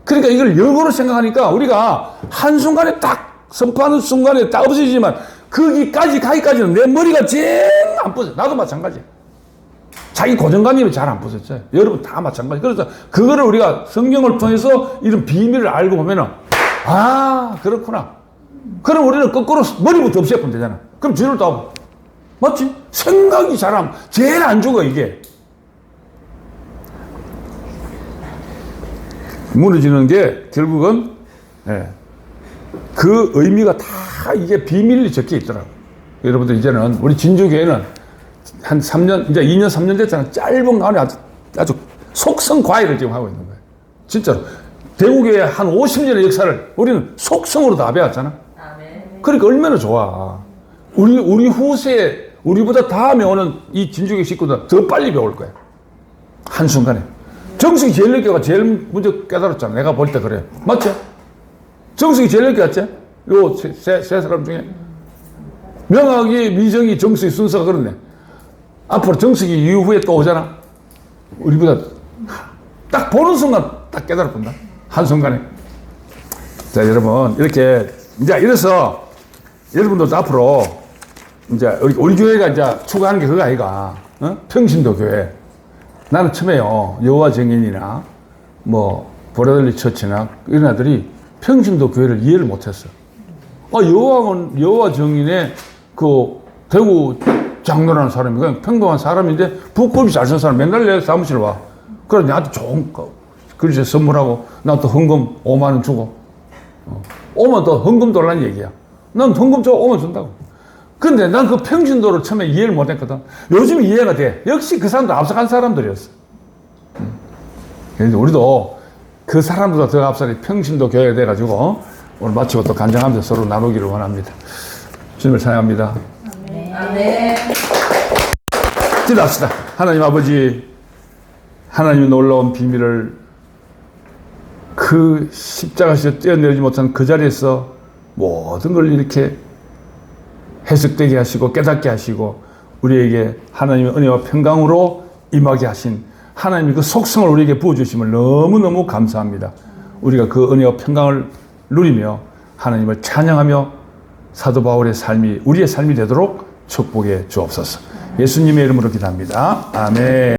그러니까 이걸 역으로 생각하니까 우리가 한순간에 딱 선포하는 순간에 딱 없어지지만 거기까지 가기까지는 내 머리가 제일 안 부서져. 나도 마찬가지야. 자기 고정관념이 잘 안 부서져요. 여러분 다 마찬가지. 그래서 그거를 우리가 성경을 통해서 이런 비밀을 알고 보면은 그렇구나. 그럼 우리는 거꾸로 머리부터 없애면 되잖아. 그럼 뒤로 또 맞지? 생각이 제일 안 죽어 이게. 무너지는 게 결국은 그 의미가 다 이게 비밀이 적혀 있더라고. 여러분들 이제는 우리 진주교회는 한 3년, 이제 2년, 3년 됐잖아. 짧은 가운데 아주 속성 과외를 지금 하고 있는 거예요. 진짜로. 대구교회 한 50년의 역사를 우리는 속성으로 다 배웠잖아. 그러니까 얼마나 좋아. 우리 후세, 우리보다 다음에 오는 이 진주교회 식구들 더 빨리 배울 거야. 한순간에. 정승이 제일 늦게가 제일 먼저 깨달았잖아. 내가 볼 때 그래. 맞죠? 정승이 제일 늦게 왔지? 요 세 사람 중에. 명학이, 미정이, 정승이 순서가 그렇네. 앞으로 정식이 이후에 또 오잖아. 우리보다 딱 보는 순간 딱 깨달아본다. 한순간에. 자, 여러분, 이렇게, 이제 이래서 여러분들도 앞으로 이제 우리 교회가 이제 추구하는 게 그거 아이가. 평신도 교회. 나는 처음에요. 여호와 정인이나 브라들리 처치나 이런 애들이 평신도 교회를 이해를 못했어. 여호와 정인의 대구 장로라는 사람이 그냥 평범한 사람인데 북급이 잘 산 사람 맨날 내 사무실 와. 그래 나한테 좋은 거 그래서 선물하고 나 또 헌금 5만 원 주고 오면 또 헌금 달라는 얘기야. 난 헌금 줘 5만 원 준다고. 근데 난 그 평신도를 처음에 이해를 못했거든. 요즘 이해가 돼. 역시 그 사람도 앞서간 사람들이었어. 그래서 우리도 그 사람보다 더 앞서는 평신도 교회가 돼가지고 오늘 마치고 또 간증하면서 서로 나누기를 원합니다. 주님을 찬양합니다. 아멘. 기도합시다. 하나님 아버지, 하나님의 놀라운 비밀을 그 십자가에서 떼어내지 못한 그 자리에서 모든 걸 이렇게 해석되게 하시고 깨닫게 하시고 우리에게 하나님의 은혜와 평강으로 임하게 하신 하나님의 그 속성을 우리에게 부어주심을 너무너무 감사합니다. 우리가 그 은혜와 평강을 누리며 하나님을 찬양하며 사도 바울의 삶이 우리의 삶이 되도록 축복해 주옵소서. 예수님의 이름으로 기도합니다. 아멘.